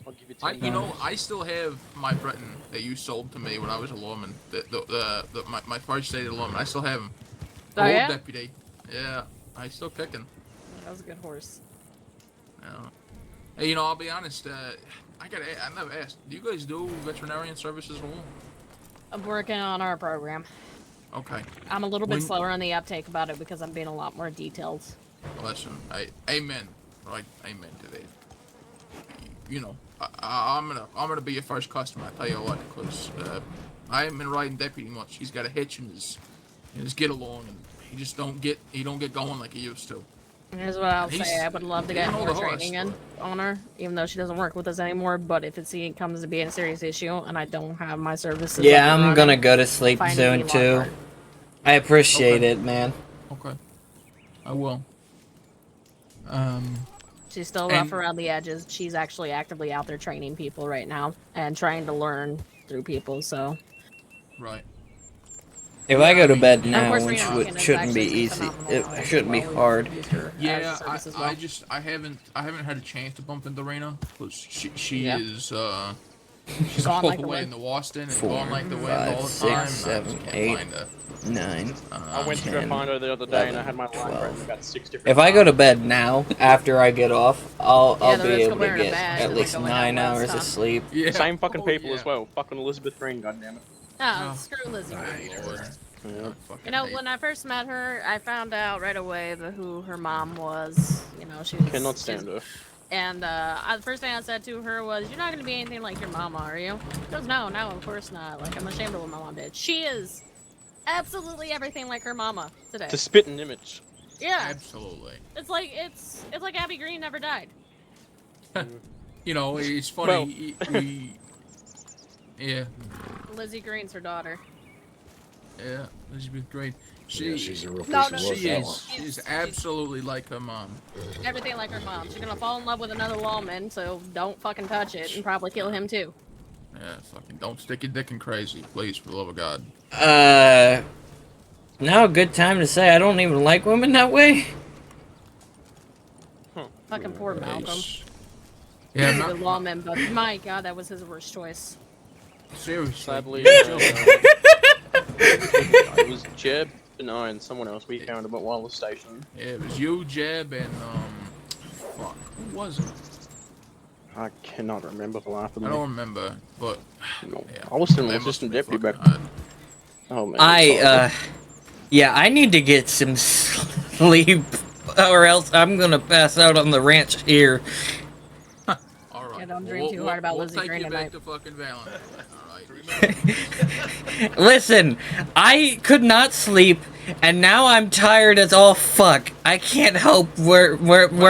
I'll give you I still have my Breton that you sold to me when I was a lawman. My first state of lawman. I still have him. The Oh, old yeah? deputy. Yeah, I still kicking. That was a good horse. Yeah. Hey, I'll be honest. I never asked. Do you guys do veterinarian services at all? I'm working on our program. Okay. I'm a little bit slower on the uptake about it because I'm being a lot more detailed. Listen, amen. Right, amen to that. I'm gonna be your first customer. I tell you what, because I haven't been riding deputy much. He's got a hitch in his get along, and he don't get going like he used to. Here's what I'll He's- say. I would love to he get can hold more a horse, training in on her, even though she doesn't work with us anymore. But if it comes to being a serious issue and I don't have my services, Yeah, up and I'm gonna running, go to sleep finding soon me too. Lockhart. I appreciate Okay. it, man. Okay. I will. She's still rough around the edges. She's actually actively out there training people right now and trying to learn through people. So. Right. If I go to bed Of now, course, which Rena Lincoln is shouldn't be actually easy, phenomenal it as shouldn't be well. We've hard. used her as a Yeah, service as well. I haven't had a chance to bump into Rena because she Yeah. is she's Gone all like the the way wind. in the Waston and 4, gone like the wind 5, all the time. 6, and I 7, just can't 8, find her. 9. I went to go 10, find her the other day and I had my line 12. written about 6 different If I go to times. bed now, after I get off, I'll Yeah, be the risk of able to wearing a get badge at and least then going 9 out west, hours huh? of sleep. Yeah. Same fucking people yeah. as well. Fucking Elizabeth Green, goddammit. Oh, screw Lizzie. Yeah. You know, when I first met her, I found out right away who her mom was. She was. Cannot stand her. And the first thing I said to her was, "You're not gonna be anything like your mama, are you?" She goes, "No, of course not. Like, I'm ashamed of what my mom did. She is absolutely everything like her mama today." To spit an image. Yeah. Absolutely. It's like Abby Green never died. It's funny. Yeah. Lizzie Green's her daughter. Yeah, Elizabeth Green. Yeah, she's a real No, piece no, of work, She that is. one. She's absolutely like her mom. Everything like her mom. She's gonna fall in love with another lawman, so don't fucking touch it and probably kill him too. Yeah, fucking don't stick your dick in crazy, please, for the love of God. Now a good time to say I don't even like women that way. Fucking poor Malcolm. Yeah, He's a good lawman, but my God, that was his worst choice. Seriously. Sadly, Yeah, it was Jeb and I and someone else. We found him at Wireless Station. Yeah, it was you, Jeb, and fuck, who was it? I cannot remember the life of I me. don't remember, but No, yeah, I was still an that must assistant be deputy fucking back. hard. Oh man, it's horrible. Yeah, I need to get some sleep, or else I'm gonna pass out on the ranch here. All right. Yeah, don't dream too hard about we'll Lizzie take Green you at back night. to fucking Valentine. All right. Listen, I could not sleep, and now I'm tired as all fuck. I can't help where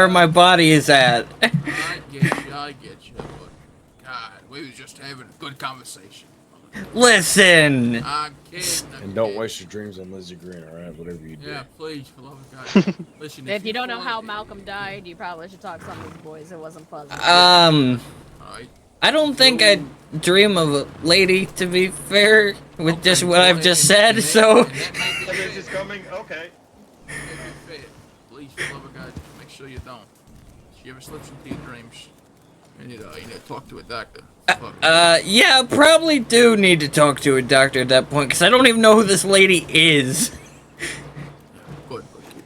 my body is at. I get you, but God, we was just having a good conversation. Listen. I'm kidding. And don't waste your dreams on Lizzie Green, alright? Whatever you do. Yeah, please, for love of God. Listen, If you don't know how Malcolm died, you probably should talk to some of these boys. It wasn't pleasant. I don't think I'd dream of a lady, to be fair, with just what I've just said, so... She's coming, okay. Please, for love of God, make sure you don't. If you ever slips into your dreams, you need to talk to a doctor. Yeah, probably do need to talk to a doctor at that point, because I don't even know who this lady is.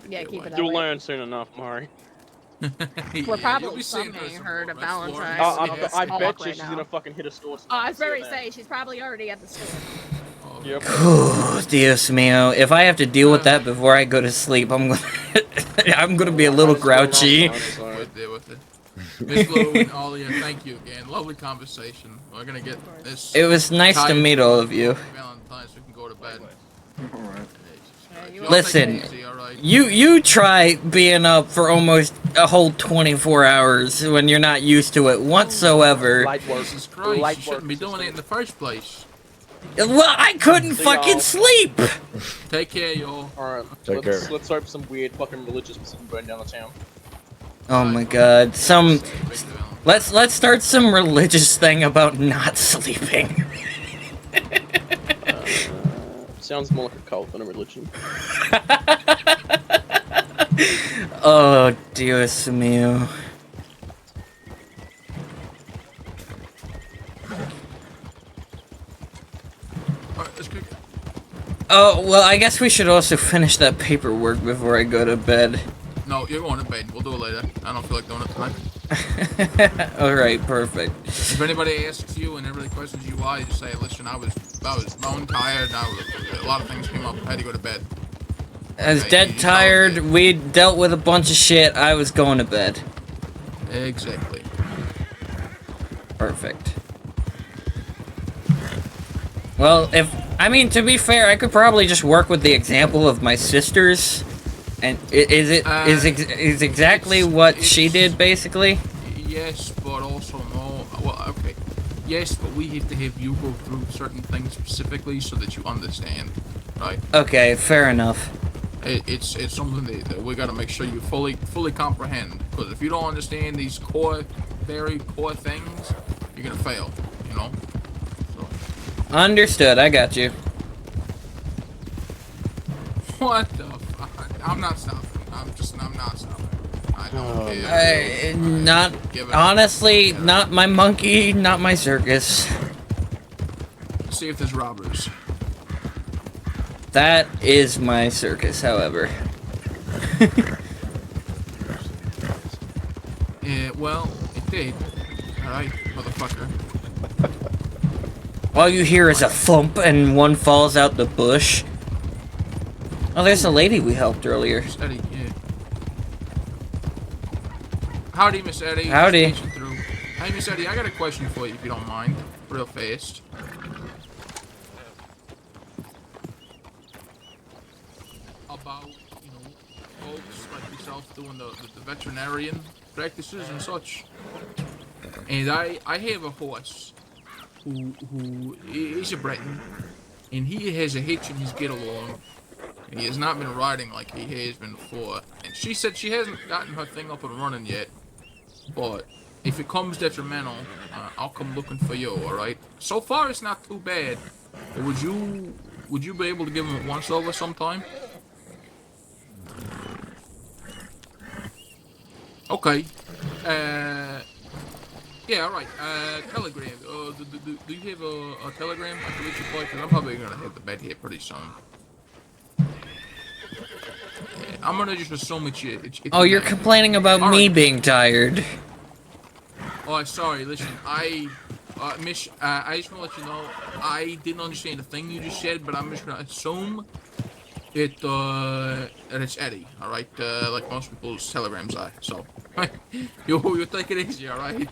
Yeah, keep it that You'll way. learn soon enough, Mari. We're probably summoning her to Valentine's. I bet you right she's now. gonna fucking hit a store. Oh, I was very say she's probably already at the store. Yep. Oh, Dios mío. If I have to deal with that before I go to sleep, I'm gonna be a little grouchy. Deal with it. Miss Lou and Alia, thank you again. Lovely conversation. We're gonna get this. It was nice to meet all of you. Valentine's, we can go to bed. Alright. Listen, you try being up for almost a whole 24 hours when you're not used to it whatsoever. Jesus Christ, you shouldn't be doing it in the first place. Well, I couldn't fucking sleep! Take care, y'all. Alright, let's hope some weird fucking religious person burn down the town. Oh my god, let's start some religious thing about not sleeping. Sounds more like a cult than a religion. Oh, Dios mío. Oh, well, I guess we should also finish that paperwork before I go to bed. No, you're going to bed. We'll do it later. I don't feel like doing it tonight. Alright, perfect. If anybody asks you and everybody questions you why, you just say, listen, I was bone tired, a lot of things came up, I had to go to bed. I was dead tired, we dealt with a bunch of shit, I was going to bed. Exactly. Perfect. Well, I mean, to be fair, I could probably just work with the example of my sisters. And is exactly what she did, basically? Yes, but also no. Well, okay. Yes, but we have to have you go through certain things specifically so that you understand, right? Okay, fair enough. It's something that we got to make sure you fully comprehend. Because if you don't understand these very core things, you're gonna fail. You know. So. Understood. I got you. What the fuck? I'm not stopping. I'm not stopping. I don't care. Not honestly, not my monkey, not my circus. See if there's robbers. That is my circus, however. Yeah, well, it did. Alright, motherfucker. All you hear is a thump and one falls out the bush. Oh, there's a lady we helped earlier. Miss Eddie, yeah. Howdy, Miss Eddie. Howdy. Hey, Miss Eddie, I got a question for you, if you don't mind. Real fast. About, you know, folks like yourself doing the veterinarian practices and such. And I have a horse who is a Breton, and he has a hitch in his get-along. And he has not been riding like he has been before. And she said she hasn't gotten her thing up and running yet. But if it comes detrimental, I'll come looking for you, alright? So far, it's not too bad. But would you be able to give him a once-over sometime? Yeah, alright. Telegram. Do you have a telegram I can reach you for? Because I'm probably gonna hit the bed here pretty soon. Yeah, I'm gonna just assume it's Oh, you're night. complaining about All me right. being tired. Oh, sorry. Listen, Miss, I just want to let you know I didn't understand the thing you just said, but I'm just gonna assume that it's Eddie. All right, like most people's telegrams are. So, you take it easy. All right.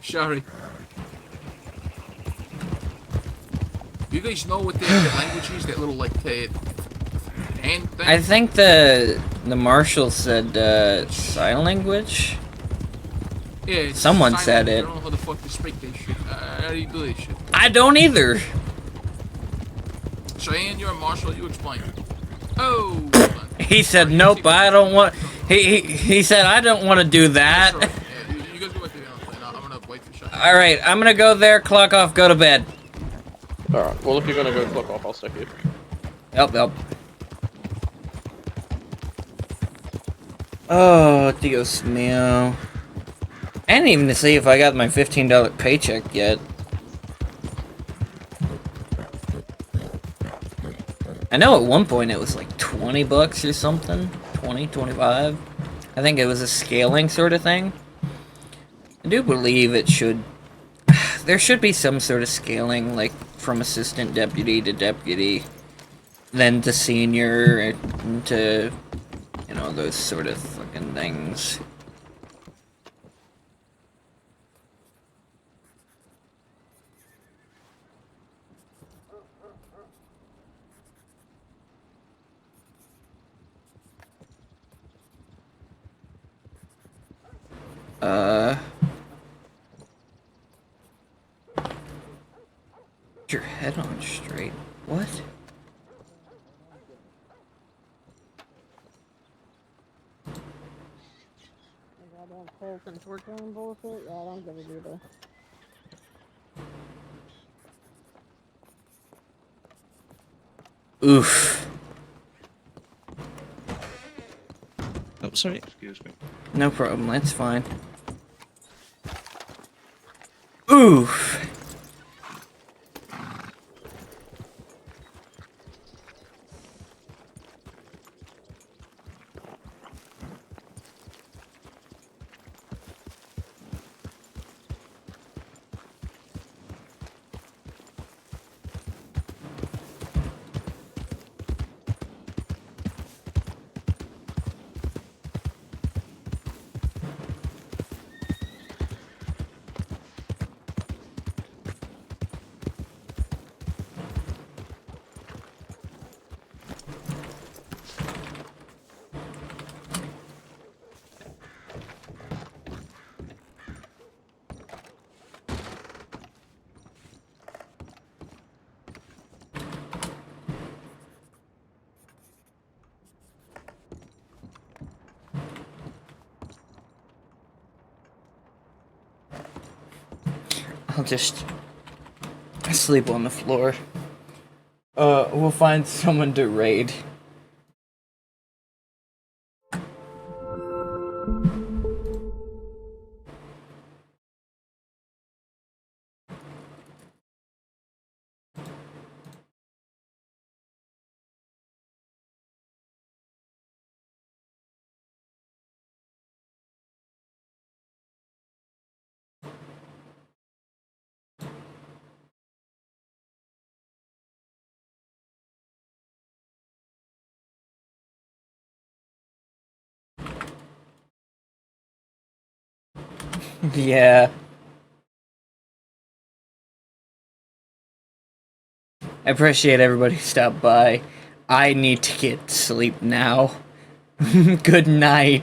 Sorry. You guys know what that language is? That little like hand thing? I think the marshal said sign language. Yeah, it's Someone sign said language. it. I don't know how the fuck to speak that shit. How do you do that shit? I don't either. Cheyenne, you're a marshal. You explain. Oh. He said, "Nope, I don't want." He said, "I don't want to do that." Yeah, you guys go back to the other plane. I'm gonna wait for Cheyenne. All right, I'm gonna go there. Clock off. Go to bed. Alright, well if you're gonna go clock off, I'll stay here. Yep. Oh, Dios mío. I didn't even see if I got my $15 paycheck yet. I know at one point it was like 20 bucks or something. 20, 25. I think it was a scaling sort of thing. I do believe it should... There should be some sort of scaling, like from assistant deputy to deputy, then to senior, and to, you know, those sort of fucking things. Get your head on straight. What? Goddamn Colt and torturing bullshit? Yeah, I don't give a either. Oof. Oh, sorry. Excuse me. No problem, that's fine. Oof. I'll just sleep on the floor. We'll find someone to raid. Yeah. I appreciate everybody who stopped by. I need to get sleep now. Good night.